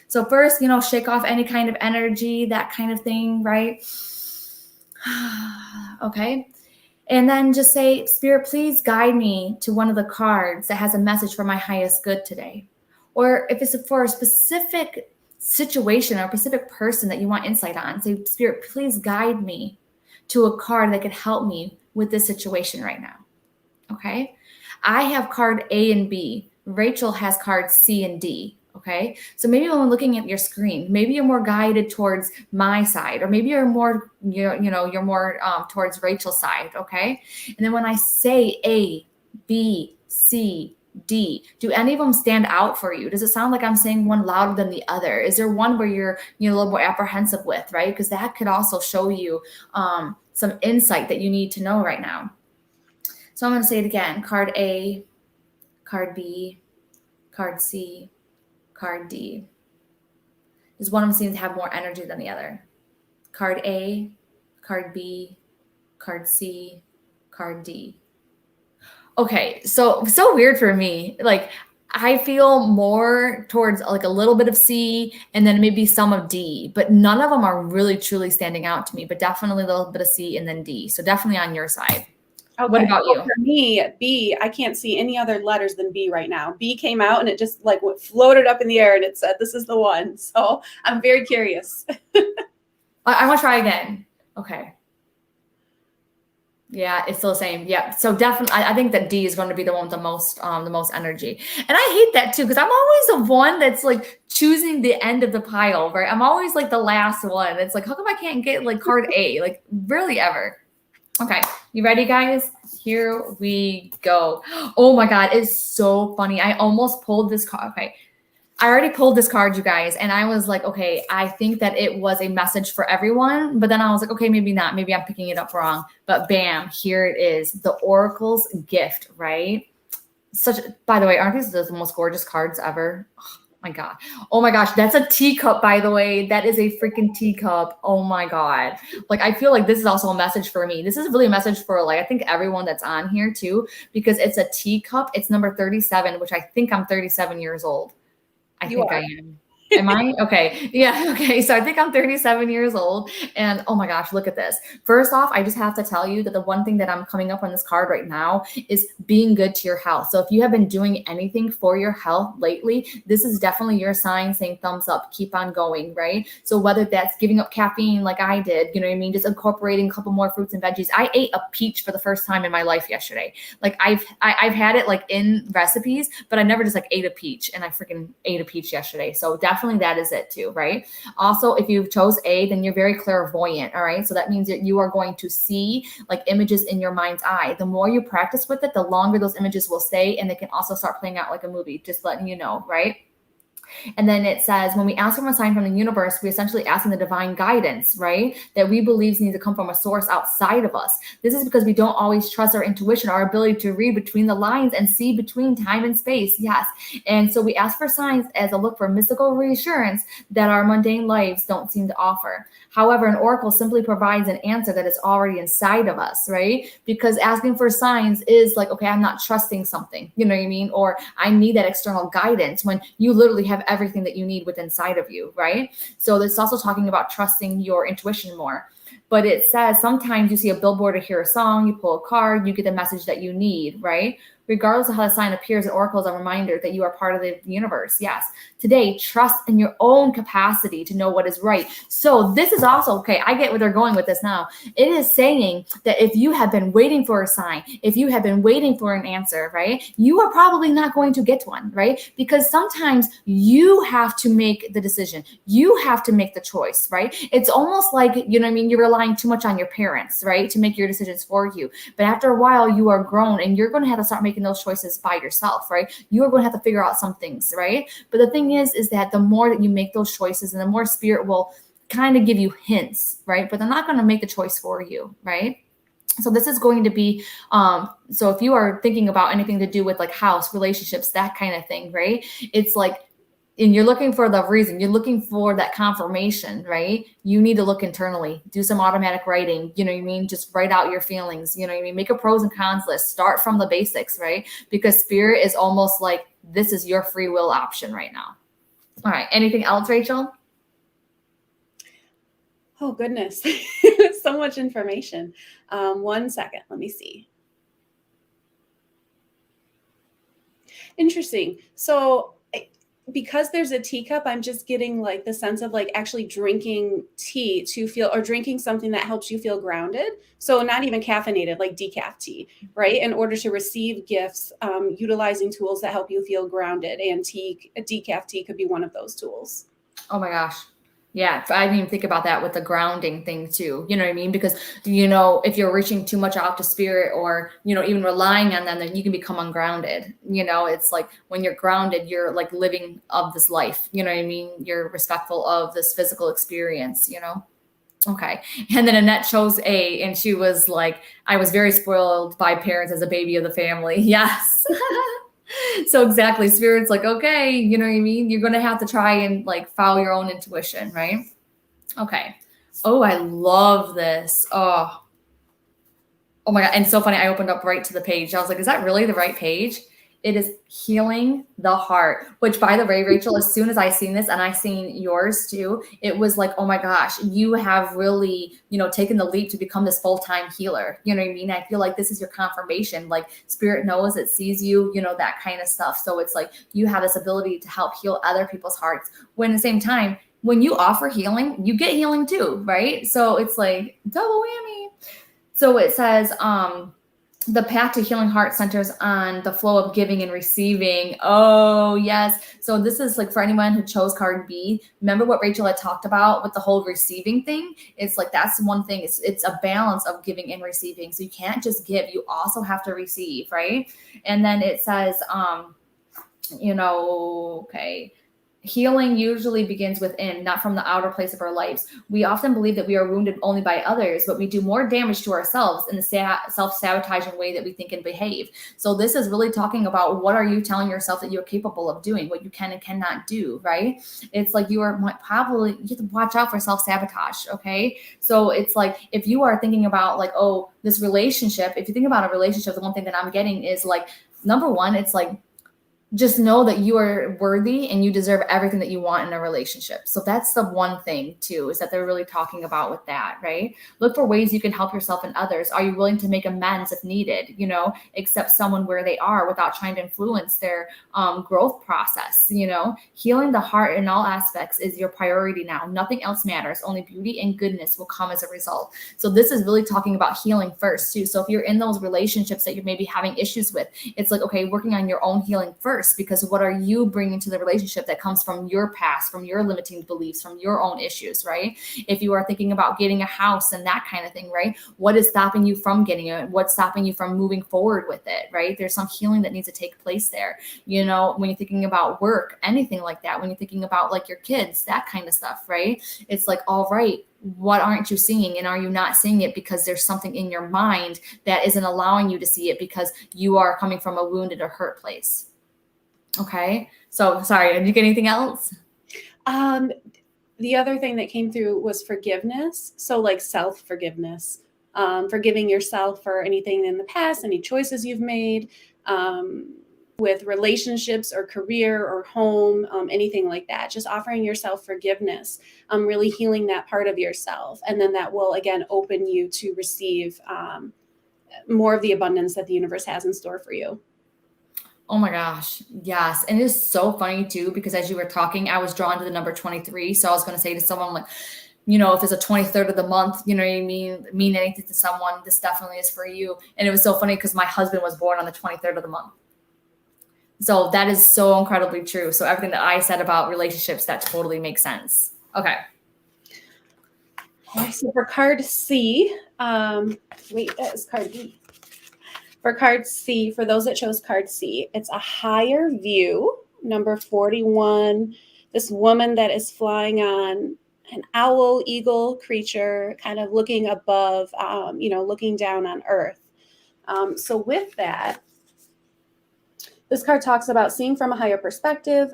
so first, shake off any kind of energy, that kind of thing, right? Okay. And then just say, Spirit, please guide me to one of the cards that has a message for my highest good today. Or if it's for a specific situation or a specific person that you want insight on, say, Spirit, please guide me to a card that could help me with this situation right now. Okay. I have card A and B. Rachel has cards C and D. Okay. So maybe when looking at your screen, maybe you're more guided towards my side, or maybe you're more, you're more towards Rachel's side. Okay. And then when I say A, B, C, D, do any of them stand out for you? Does it sound like I'm saying one louder than the other? Is there one where you're a little more apprehensive with, right? Because that could also show you some insight that you need to know right now. So I'm going to say it again. Card A, card B, card C, card D. Does one of them seem to have more energy than the other? Card A, card B, card C, card D. Okay, so weird for me. Like I feel more towards like a little bit of C and then maybe some of D, but none of them are really truly standing out to me, but definitely a little bit of C and then D. So definitely on your side. What Okay. about Well, you? for me, B, I can't see any other letters than B right now. B came out and it just like floated up in the air and it said, this is the one. So I'm very curious. I want to try again. Okay. Yeah, it's still the same. Yeah. So definitely, I think that D is going to be the one with the most energy. And I hate that too, because I'm always the one that's like choosing the end of the pile, right? I'm always like the last one. It's like, how come I can't get like card A? Like, really ever. Okay. You ready, guys? Here we go. Oh my God. It's so funny. I almost pulled this card. Okay. I already pulled this card, you guys, and I was like, okay, I think that it was a message for everyone, but then I was like, okay, maybe not. Maybe I'm picking it up wrong. But bam, here it is, the Oracle's gift, right? By the way, aren't these the most gorgeous cards ever? Oh my God. Oh my gosh, that's a teacup, by the way. That is a freaking teacup. Oh my God. Like, I feel like this is also a message for me. This is really a message for like, I think everyone that's on here too, because it's a teacup. It's number 37, which I think I'm 37 years old. I You think are. I am. Am I? Okay. Yeah. Okay. So I think I'm 37 years old. And oh my gosh, look at this. First off, I just have to tell you that the one thing that I'm coming up on this card right now is being good to your health. So if you have been doing anything for your health lately, this is definitely your sign saying thumbs up, keep on going, right? So whether that's giving up caffeine like I did, you know what I mean? Just incorporating a couple more fruits and veggies. I ate a peach for the first time in my life yesterday. Like I've had it like in recipes, but I never just like ate a peach, and I freaking ate a peach yesterday. So definitely that is it too, right? Also, if you chose A, then you're very clairvoyant. All right. So that means that you are going to see like images in your mind's eye. The more you practice with it, the longer those images will stay, and they can also start playing out like a movie, just letting you know, right? And then it says, when we ask for a sign from the universe, we essentially asking the divine guidance, right? That we believe needs to come from a source outside of us. This is because we don't always trust our intuition, our ability to read between the lines and see between time and space. Yes. And so we ask for signs as a look for mystical reassurance that our mundane lives don't seem to offer. However, an oracle simply provides an answer that is already inside of us, right? Because asking for signs is like, okay, I'm not trusting something, you know what I mean? Or I need that external guidance when you literally have everything that you need within inside of you, right? So this is also talking about trusting your intuition more. But it says sometimes you see a billboard or hear a song, you pull a card, you get the message that you need, right? Regardless of how the sign appears, an oracle is a reminder that you are part of the universe. Yes. Today, trust in your own capacity to know what is right. So this is also, okay, I get where they're going with this now. It is saying that if you have been waiting for a sign, if you have been waiting for an answer, right, you are probably not going to get one, right? Because sometimes you have to make the decision. You have to make the choice, right? It's almost like, you know what I mean, you're relying too much on your parents, right, to make your decisions for you. But after a while, you are grown and you're going to have to start making those choices by yourself, right? You are going to have to figure out some things, right? But the thing is that the more that you make those choices and the more spirit will kind of give you hints, right? But they're not going to make the choice for you, right? So this is going to be, so if you are thinking about anything to do with like house, relationships, that kind of thing, right? It's like, and you're looking for the reason, you're looking for that confirmation, right? You need to look internally, do some automatic writing, you know what I mean? Just write out your feelings, you know what I mean? Make a pros and cons list, start from the basics, right? Because spirit is almost like, this is your free will option right now. All right. Anything else, Rachel? Oh, goodness. So much information. 1 second. Let me see. Interesting. So because there's a teacup, I'm just getting like the sense of like actually drinking tea to feel, or drinking something that helps you feel grounded. So not even caffeinated, like decaf tea, right? In order to receive gifts, utilizing tools that help you feel grounded, and decaf tea could be one of those tools. Oh my gosh. Yeah, I didn't even think about that with the grounding thing too. You know what I mean? Because, you know, if you're reaching too much out to spirit or, you know, even relying on them, then you can become ungrounded. You know, it's like when you're grounded, you're like living of this life. You know what I mean? You're respectful of this physical experience, you know? Okay. And then Annette chose A, and she was like, I was very spoiled by parents as a baby of the family. Yes. So exactly, spirit's like, okay, you know what I mean? You're going to have to try and like follow your own intuition, right? Okay. Oh, I love this. Oh, Oh my God. And so funny. I opened up right to the page. I was like, is that really the right page? It is healing the heart, which by the way, Rachel, as soon as I seen this and I seen yours too, it was like, oh my gosh, you have really, taken the leap to become this full-time healer. You know what I mean? I feel like this is your confirmation. Like spirit knows, it sees you, that kind of stuff. So it's like you have this ability to help heal other people's hearts. When at the same time, when you offer healing, you get healing too, right? So it's like double whammy. So it says, the path to healing heart centers on the flow of giving and receiving. Oh, yes. So this is like for anyone who chose card B. Remember what Rachel had talked about with the whole receiving thing? It's like that's one thing. It's a balance of giving and receiving. So you can't just give. You also have to receive, right? And then it says, okay. Healing usually begins within, not from the outer place of our lives. We often believe that we are wounded only by others, but we do more damage to ourselves in the self-sabotaging way that we think and behave. So this is really talking about what are you telling yourself that you're capable of doing, what you can and cannot do, right? It's like you have to watch out for self-sabotage, okay? So it's like if you are thinking about like, oh, this relationship, if you think about a relationship, the one thing that I'm getting is like, number one, it's like, just know that you are worthy and you deserve everything that you want in a relationship. So that's the one thing too, is that they're really talking about with that, right? Look for ways you can help yourself and others. Are you willing to make amends if needed? Accept someone where they are without trying to influence their growth process. Healing the heart in all aspects is your priority now. Nothing else matters. Only beauty and goodness will come as a result. So this is really talking about healing first too. So if you're in those relationships that you're maybe having issues with, it's like, okay, working on your own healing first, because what are you bringing to the relationship that comes from your past, from your limiting beliefs, from your own issues, right? If you are thinking about getting a house and that kind of thing, right? What is stopping you from getting it? What's stopping you from moving forward with it, right? There's some healing that needs to take place there. When you're thinking about work, anything like that, when you're thinking about like your kids, that kind of stuff, right? It's like, all right, what aren't you seeing? And are you not seeing it because there's something in your mind that isn't allowing you to see it because you are coming from a wounded or hurt place? Okay. So sorry, did you get anything else? The other thing that came through was forgiveness. So like self-forgiveness, forgiving yourself for anything in the past, any choices you've made, with relationships or career or home, anything like that. Just offering yourself forgiveness, really healing that part of yourself. And then that will, again, open you to receive more of the abundance that the universe has in store for you. Oh my gosh. Yes. And it's so funny too, because as you were talking, I was drawn to the number 23. So I was going to say to someone like, if it's a 23rd of the month, you know what I mean anything to someone, this definitely is for you. And it was so funny because my husband was born on the 23rd of the month. So that is so incredibly true. So everything that I said about relationships, that totally makes sense. Okay. So for card C, that is card B. For card C, for those that chose card C, it's a higher view, number 41. This woman that is flying on an owl, eagle creature, kind of looking above, looking down on earth. So with that, this card talks about seeing from a higher perspective,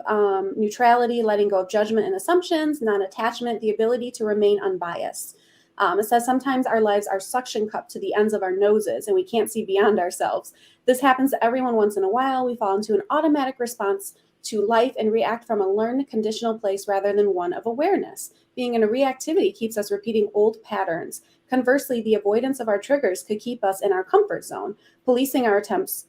neutrality, letting go of judgment and assumptions, non-attachment, the ability to remain unbiased. It says sometimes our lives are suction cupped to the ends of our noses and we can't see beyond ourselves. This happens to everyone once in a while. We fall into an automatic response to life and react from a learned conditional place rather than one of awareness. Being in a reactivity keeps us repeating old patterns. Conversely, the avoidance of our triggers could keep us in our comfort zone, policing our attempts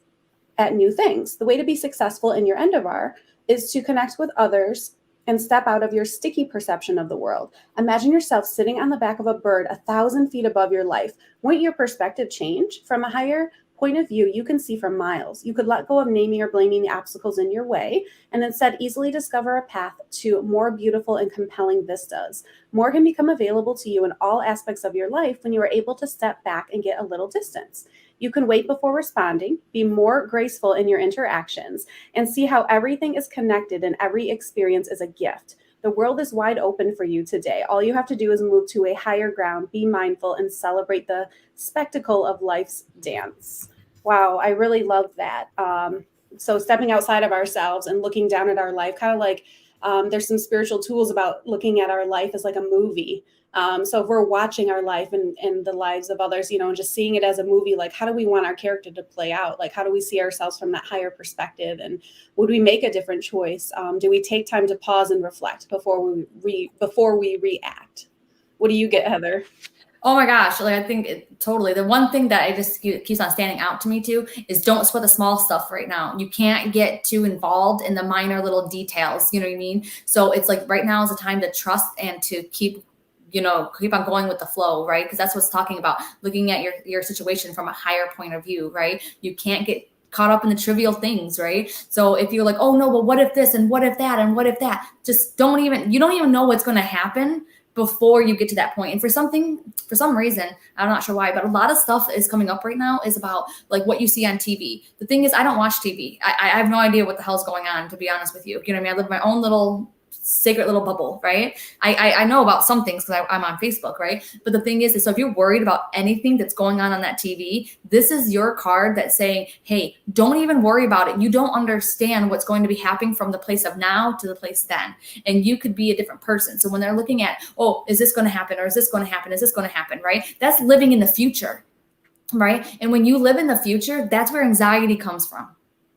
at new things. The way to be successful in your endeavor is to connect with others and step out of your sticky perception of the world. Imagine yourself sitting on the back of a bird 1,000 feet above your life. Won't your perspective change? From a higher point of view, you can see for miles. You could let go of naming or blaming the obstacles in your way and instead easily discover a path to more beautiful and compelling vistas. More can become available to you in all aspects of your life when you are able to step back and get a little distance. You can wait before responding, be more graceful in your interactions, and see how everything is connected and every experience is a gift. The world is wide open for you today. All you have to do is move to a higher ground, be mindful, and celebrate the spectacle of life's dance. Wow, I really love that. So stepping outside of ourselves and looking down at our life, kind of like There's some spiritual tools about looking at our life as like a movie. So if we're watching our life and the lives of others, and just seeing it as a movie, like how do we want our character to play out? Like how do we see ourselves from that higher perspective? And would we make a different choice? Do we take time to pause and reflect before we react? What do you get, Heather? Oh my gosh, like I think totally. The one thing that I just keeps on standing out to me too is don't sweat the small stuff right now. You can't get too involved in the minor little details. You know what I mean? So it's like right now is the time to trust and to keep on going with the flow, right? Because that's what's talking about, looking at your situation from a higher point of view, right? You can't get caught up in the trivial things, right? So if you're like, oh no, but what if this and what if that and what if that, just you don't even know what's going to happen before you get to that point. And for some reason, I'm not sure why, but a lot of stuff is coming up right now is about like what you see on TV. The thing is, I don't watch TV. I have no idea what the hell's going on, to be honest with you. You know what I mean? I live my own little sacred little bubble, right? I know about some things because I'm on Facebook, right? But the thing is so if you're worried about anything that's going on that TV, this is your card that's saying, hey, don't even worry about it. You don't understand what's going to be happening from the place of now to the place then. And you could be a different person. So when they're looking at, oh, is this going to happen? Or is this going to happen? Is this going to happen? Right? That's living in the future, right? And when you live in the future, that's where anxiety comes from.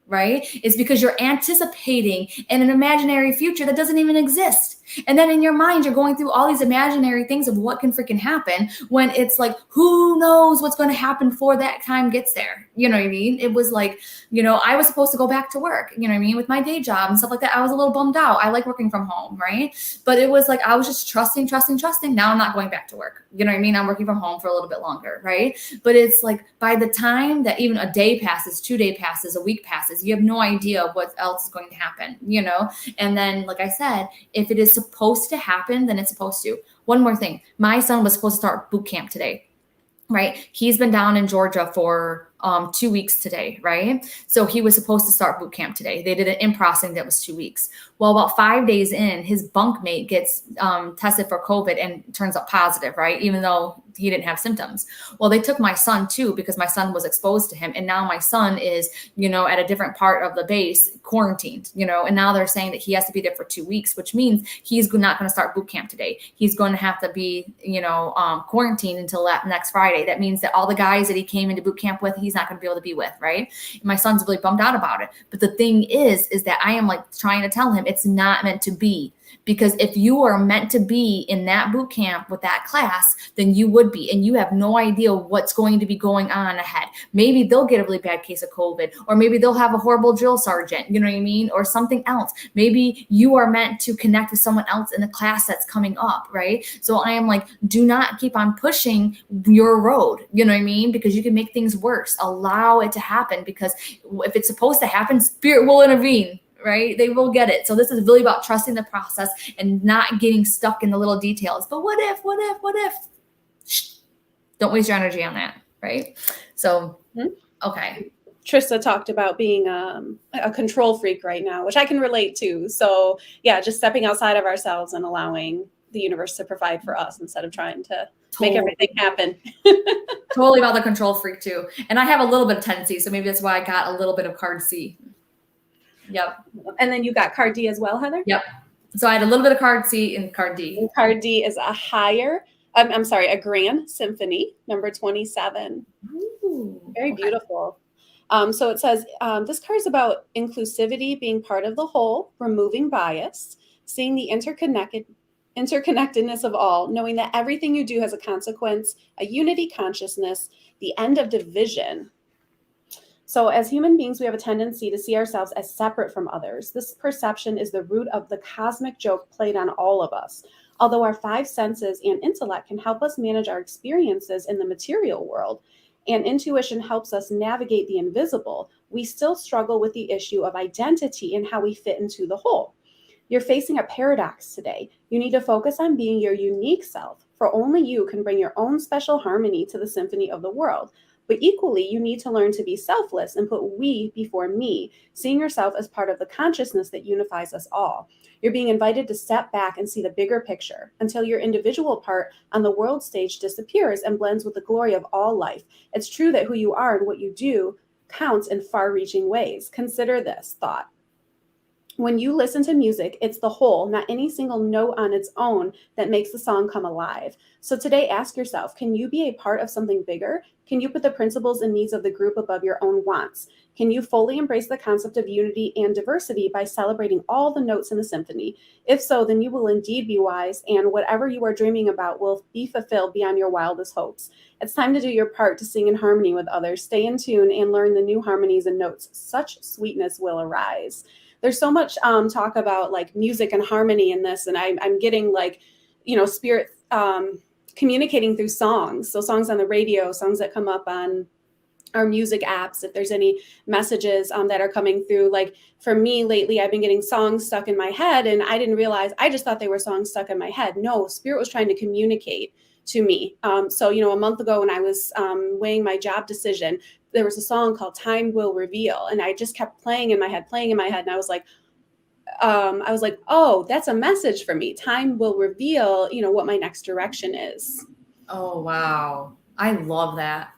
Right? It's because you're anticipating in an imaginary future that doesn't even exist. And then in your mind, you're going through all these imaginary things of what can freaking happen when it's like, who knows what's going to happen before that time gets there? You know what I mean? It was like, I was supposed to go back to work, you know what I mean? With my day job and stuff like that. I was a little bummed out. I like working from home, right? But it was like, I was just trusting. Now I'm not going back to work. You know what I mean? I'm working from home for a little bit longer, right? But it's like, by the time that even a day passes, 2 day passes, a week passes, you have no idea what else is going to happen, And then, like I said, if it is supposed to happen, then it's supposed to. One more thing. My son was supposed to start boot camp today, right? He's been down in Georgia for 2 weeks today, right? So he was supposed to start boot camp today. They did an in-processing that was 2 weeks. Well, about 5 days in, his bunkmate gets tested for COVID and turns up positive, right? Even though he didn't have symptoms. Well, they took my son too, because my son was exposed to him. And now my son is, at a different part of the base quarantined, and now they're saying that he has to be there for 2 weeks, which means he's not going to start boot camp today. He's going to have to be, quarantined until next Friday. That means that all the guys that he came into boot camp with, he's not going to be able to be with, right? And my son's really bummed out about it. But the thing is that I am like trying to tell him it's not meant to be. Because if you are meant to be in that boot camp with that class, then you would be. And you have no idea what's going to be going on ahead. Maybe they'll get a really bad case of COVID, or maybe they'll have a horrible drill sergeant, you know what I mean? Or something else. Maybe you are meant to connect with someone else in the class that's coming up, right? So I am like, do not keep on pushing your road, you know what I mean? Because you can make things worse. Allow it to happen, because if it's supposed to happen, spirit will intervene. Right? They will get it. So this is really about trusting the process and not getting stuck in the little details. But what if? Shh. Don't waste your energy on that. Right? So, okay. Trista talked about being a control freak right now, which I can relate to. So yeah, just stepping outside of ourselves and allowing the universe to provide for us instead of trying to make everything happen. Totally about the control freak too. And I have a little bit of tendency. So maybe that's why I got a little bit of card C. Yep. And then you got card D as well, Heather? Yep. So I had a little bit of card C and card D. And card D is a grand symphony, number 27. Ooh, very beautiful. So it says, this card is about inclusivity, being part of the whole, removing bias, seeing the interconnectedness of all, knowing that everything you do has a consequence, a unity consciousness, the end of division. So as human beings, we have a tendency to see ourselves as separate from others. This perception is the root of the cosmic joke played on all of us. Although our 5 senses and intellect can help us manage our experiences in the material world, and intuition helps us navigate the invisible, we still struggle with the issue of identity and how we fit into the whole. You're facing a paradox today. You need to focus on being your unique self, for only you can bring your own special harmony to the symphony of the world. But equally, you need to learn to be selfless and put we before me, seeing yourself as part of the consciousness that unifies us all. You're being invited to step back and see the bigger picture until your individual part on the world stage disappears and blends with the glory of all life. It's true that who you are and what you do counts in far-reaching ways. Consider this thought. When you listen to music, it's the whole, not any single note on its own, that makes the song come alive. So today, ask yourself, can you be a part of something bigger? Can you put the principles and needs of the group above your own wants? Can you fully embrace the concept of unity and diversity by celebrating all the notes in the symphony? If so, then you will indeed be wise, and whatever you are dreaming about will be fulfilled beyond your wildest hopes. It's time to do your part to sing in harmony with others, stay in tune, and learn the new harmonies and notes. Such sweetness will arise. There's so much talk about like music and harmony in this, and I'm getting like, spirit communicating through songs. So songs on the radio, songs that come up on our music apps, if there's any messages that are coming through. Like for me lately, I've been getting songs stuck in my head, and I didn't realize, I just thought they were songs stuck in my head. No, spirit was trying to communicate to me. So a month ago when I was weighing my job decision, there was a song called Time Will Reveal, and I just kept playing in my head, and I was like, oh, that's a message for me. Time will reveal, what my next direction is. Oh, wow. I love that.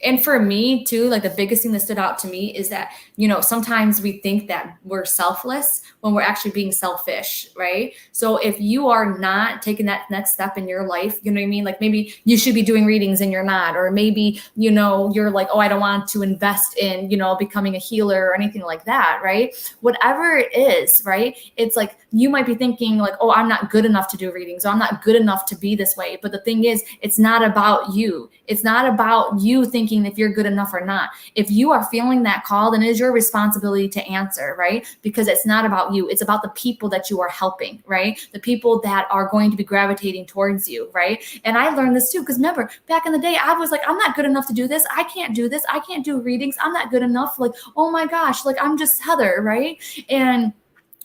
And for me too, like the biggest thing that stood out to me is that, sometimes we think that we're selfless when we're actually being selfish, right? So if you are not taking that next step in your life, you know what I mean? Like maybe you should be doing readings and you're not, or maybe, you're like, oh, I don't want to invest in, becoming a healer or anything like that, right? Whatever it is, right? It's like, you might be thinking like, oh, I'm not good enough to do readings, or I'm not good enough to be this way. But the thing is, it's not about you. It's not about you thinking if you're good enough or not. If you are feeling that call, then it is your responsibility to answer, right? Because it's not about you. It's about the people that you are helping, right? The people that are going to be gravitating towards you, right? And I learned this too, because remember, back in the day, I was like, I'm not good enough to do this. I can't do this. I can't do readings. I'm not good enough. Like, oh my gosh, like I'm just Heather, right?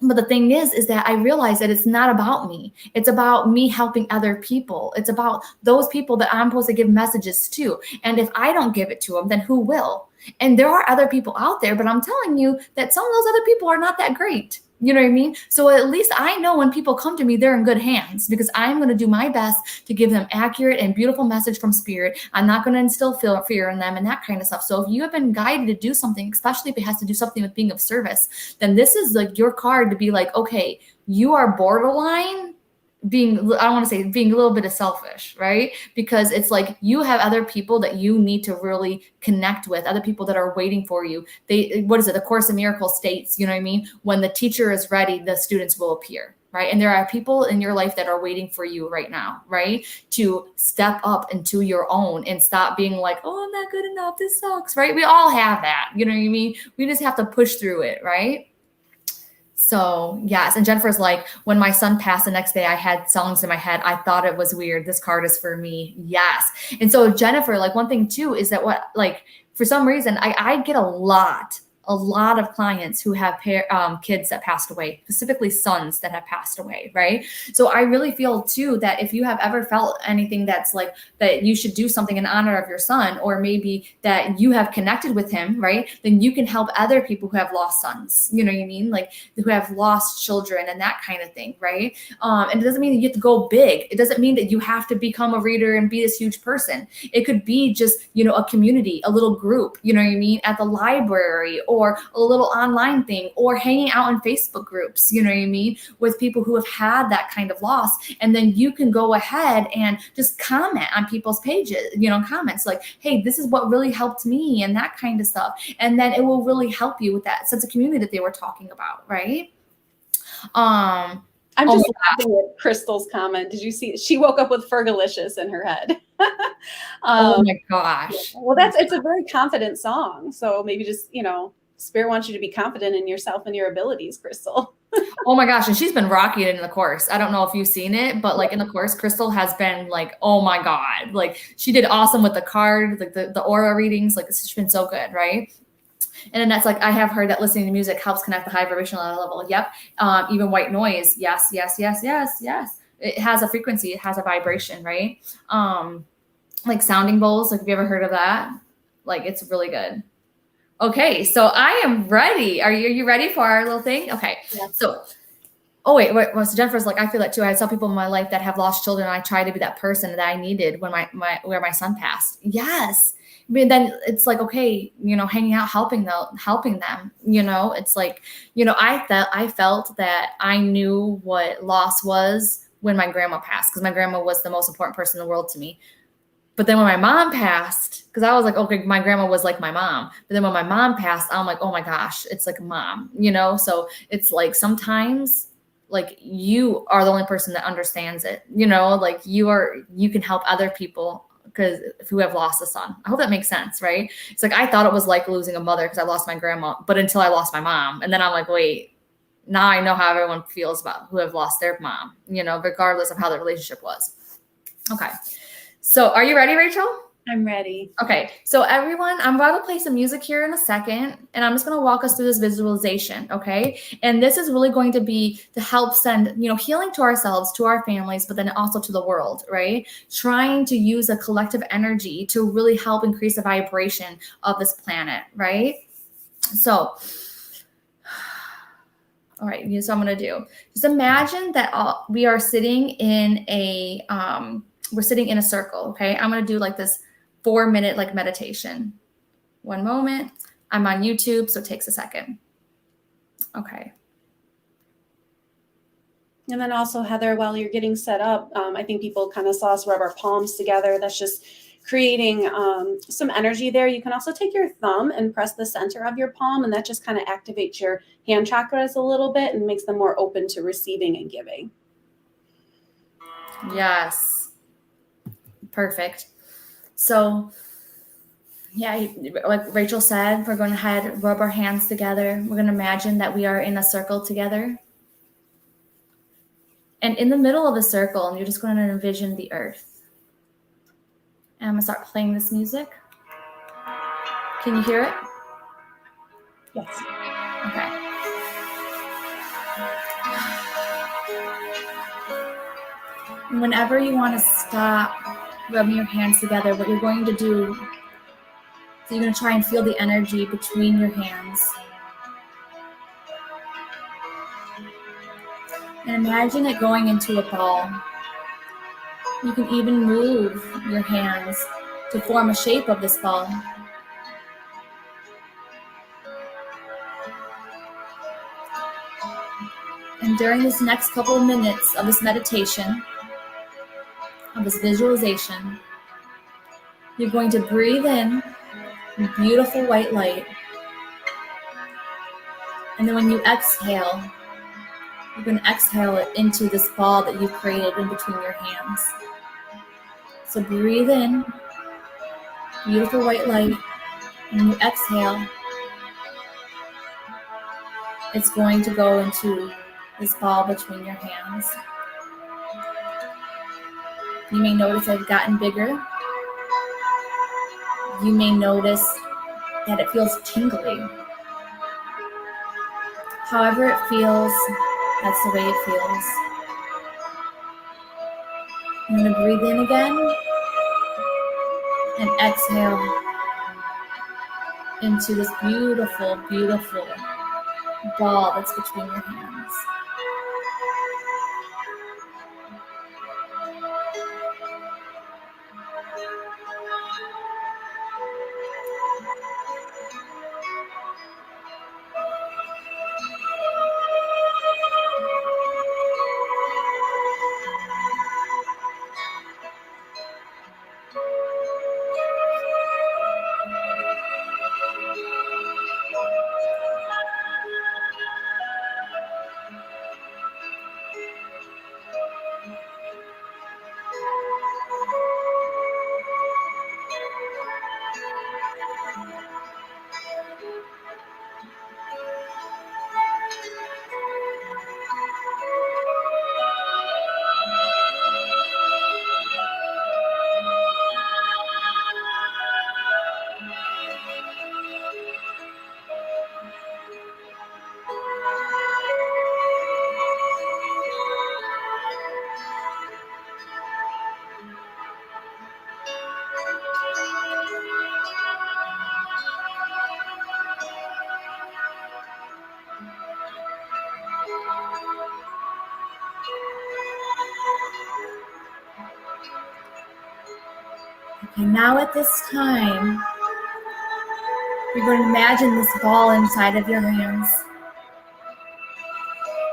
But the thing is that I realized that it's not about me. It's about me helping other people. It's about those people that I'm supposed to give messages to. And if I don't give it to them, then who will? And there are other people out there, but I'm telling you that some of those other people are not that great. You know what I mean? So at least I know when people come to me, they're in good hands, because I'm going to do my best to give them accurate and beautiful message from spirit. I'm not going to instill fear in them and that kind of stuff. So if you have been guided to do something, especially if it has to do something with being of service, then this is like your card to be like, okay, you are borderline being, I don't want to say being a little bit of selfish, right? Because it's like you have other people that you need to really connect with, other people that are waiting for you. What is it? The Course in Miracles states, you know what I mean? When the teacher is ready, the students will appear, right? And there are people in your life that are waiting for you right now, right? To step up into your own and stop being like, oh, I'm not good enough. This sucks, right? We all have that, you know what I mean? We just have to push through it, right? So yes. And Jennifer's like, when my son passed the next day, I had songs in my head. I thought it was weird. This card is for me. Yes. And so Jennifer, like one thing too, is that for some reason, I get a lot of clients who have kids that passed away, specifically sons that have passed away, right? So I really feel too that if you have ever felt anything that's like that you should do something in honor of your son, or maybe that you have connected with him, right? Then you can help other people who have lost sons, you know what I mean? Like who have lost children and that kind of thing, right? And it doesn't mean that you have to go big. It doesn't mean that you have to become a reader and be this huge person. It could be just, a community, a little group, you know what I mean? At the library, or a little online thing, or hanging out in Facebook groups, you know what I mean, with people who have had that kind of loss. And then you can go ahead and just comment on people's pages, comments like, hey, this is what really helped me, and that kind of stuff. And then it will really help you with that sense of community that they were talking about, right? I'm just laughing at Crystal's comment. Did you see? She woke up with Fergalicious in her head. Oh my gosh. Well, it's a very confident song. So maybe just, Spirit wants you to be confident in yourself and your abilities, Crystal. Oh my gosh. And she's been rocking it in the course. I don't know if you've seen it, but like in the course, Crystal has been like, oh my God, like she did awesome with the card, like the aura readings, like it's just been so good. Right. And then that's like, I have heard that listening to music helps connect the high vibrational level. Yep. Even white noise. Yes, yes, yes, yes, yes. It has a frequency. It has a vibration, right? Like sounding bowls. Like, have you ever heard of that? Like, it's really good. Okay. So I am ready. Are you ready for our little thing? Okay. Yeah. So Oh wait, well, so Jennifer's like, I feel that too. I had some people in my life that have lost children, and I try to be that person that I needed when where my son passed. Yes. I mean, then it's like, okay, hanging out, helping them, it's like, I felt that I knew what loss was when my grandma passed, because my grandma was the most important person in the world to me. But then when my mom passed, because I was like, okay, my grandma was like my mom. But then when my mom passed, I'm like, oh my gosh, it's like a mom, So it's like sometimes like you are the only person that understands it, like you can help other people because who have lost a son. I hope that makes sense, right? It's like I thought it was like losing a mother because I lost my grandma, but until I lost my mom. And then I'm like, wait, now I know how everyone feels about who have lost their mom, regardless of how the relationship was. Okay. So are you ready, Rachel? I'm ready. Okay, so everyone, I'm about to play some music here in a second, and I'm just going to walk us through this visualization, okay? And this is really going to be to help send, healing to ourselves, to our families, but then also to the world, right? Trying to use a collective energy to really help increase the vibration of this planet, right? So, all right, here's what I'm going to do. Just imagine that we are sitting in we're sitting in a circle, okay? I'm going to do like this 4-minute like meditation. One moment. I'm on YouTube, so it takes a second. Okay. And then also, Heather, while you're getting set up, I think people kind of saw us rub our palms together. That's just creating some energy there. You can also take your thumb and press the center of your palm, and that just kind of activates your hand chakras a little bit and makes them more open to receiving and giving. Yes. Perfect. So, yeah, like Rachel said, we're going to head, rub our hands together. We're going to imagine that we are in a circle together. And in the middle of the circle, you're just going to envision the earth. And I'm going to start playing this music. Can you hear it? Yes. Okay. And whenever you want to stop rubbing your hands together, what you're going to do, so you're going to try and feel the energy between your hands. And imagine it going into a ball. You can even move your hands to form a shape of this ball. And during this next couple of minutes of this meditation, of this visualization, you're going to breathe in beautiful white light. And then when you exhale, you're going to exhale it into this ball that you've created in between your hands. So breathe in beautiful white light, and when you exhale, it's going to go into this ball between your hands. You may notice that it's gotten bigger. You may notice that it feels tingly. However it feels, that's the way it feels. I'm going to breathe in again and exhale into this beautiful, beautiful ball that's between your hands. Okay, now at this time, you're going to imagine this ball inside of your hands.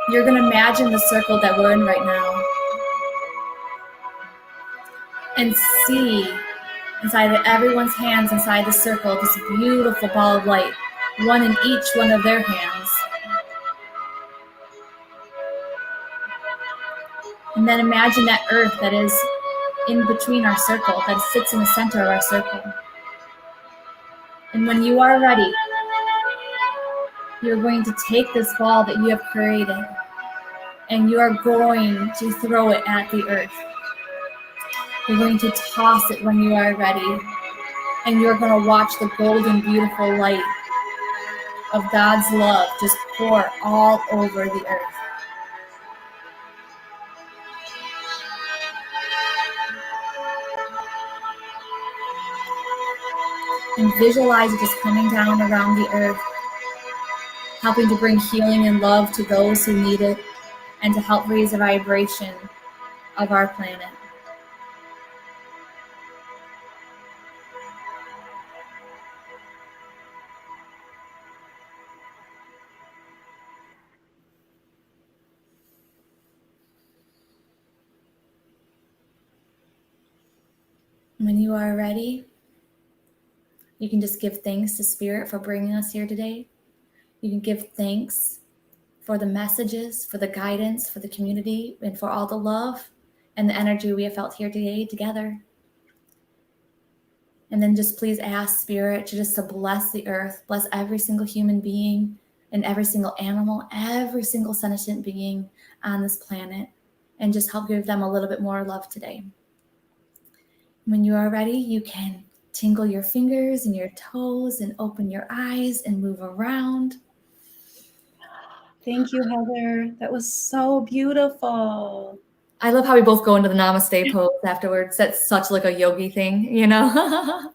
You're going to imagine the circle that we're in right now and see inside of everyone's hands, inside the circle, this beautiful ball of light, one in each one of their hands. And then imagine that earth that is in between our circle, that sits in the center of our circle. And when you are ready, you're going to take this ball that you have created and you are going to throw it at the earth. You're going to toss it when you are ready. And you're going to watch the golden, beautiful light of God's love just pour all over the earth. And visualize it just coming down around the earth, helping to bring healing and love to those who need it, and to help raise the vibration of our planet. When you are ready, you can just give thanks to Spirit for bringing us here today. You can give thanks for the messages, for the guidance, for the community, and for all the love and the energy we have felt here today together. And then just please ask Spirit to bless the earth, bless every single human being and every single animal, every single sentient being on this planet, and just help give them a little bit more love today. When you are ready, you can tingle your fingers and your toes and open your eyes and move around. Thank you, Heather. That was so beautiful. I love how we both go into the namaste pose afterwards. That's such like a yogi thing, you know?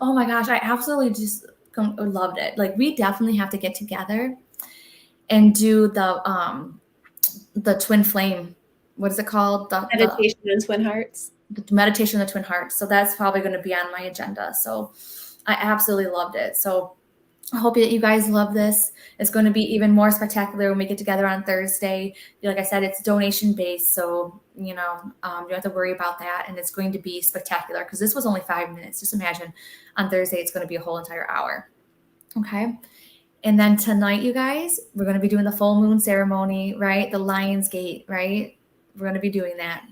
Oh my gosh, I absolutely just loved it. Like, we definitely have to get together and do the twin flame. What is it called? Meditation on Twin Hearts. The meditation of the twin hearts. So that's probably going to be on my agenda. So I absolutely loved it. So I hope that you guys love this. It's going to be even more spectacular when we get together on Thursday. Like I said, it's donation based. So, you don't have to worry about that. And it's going to be spectacular because this was only 5 minutes. Just imagine on Thursday, it's going to be a whole entire hour. Okay. And then tonight, you guys, we're going to be doing the full moon ceremony, right? The Lion's Gate, right? We're going to be doing that.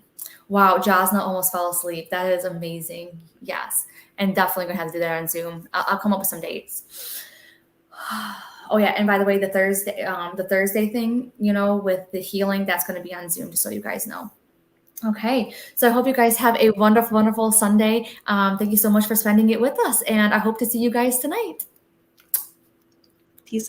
Wow, Jasna almost fell asleep. That is amazing. Yes. And definitely going to have to do that on Zoom. I'll come up with some dates. Oh yeah, and by the way, the Thursday thing, with the healing, that's going to be on Zoom, just so you guys know. Okay, so I hope you guys have a wonderful, wonderful Sunday. Thank you so much for spending it with us, and I hope to see you guys tonight.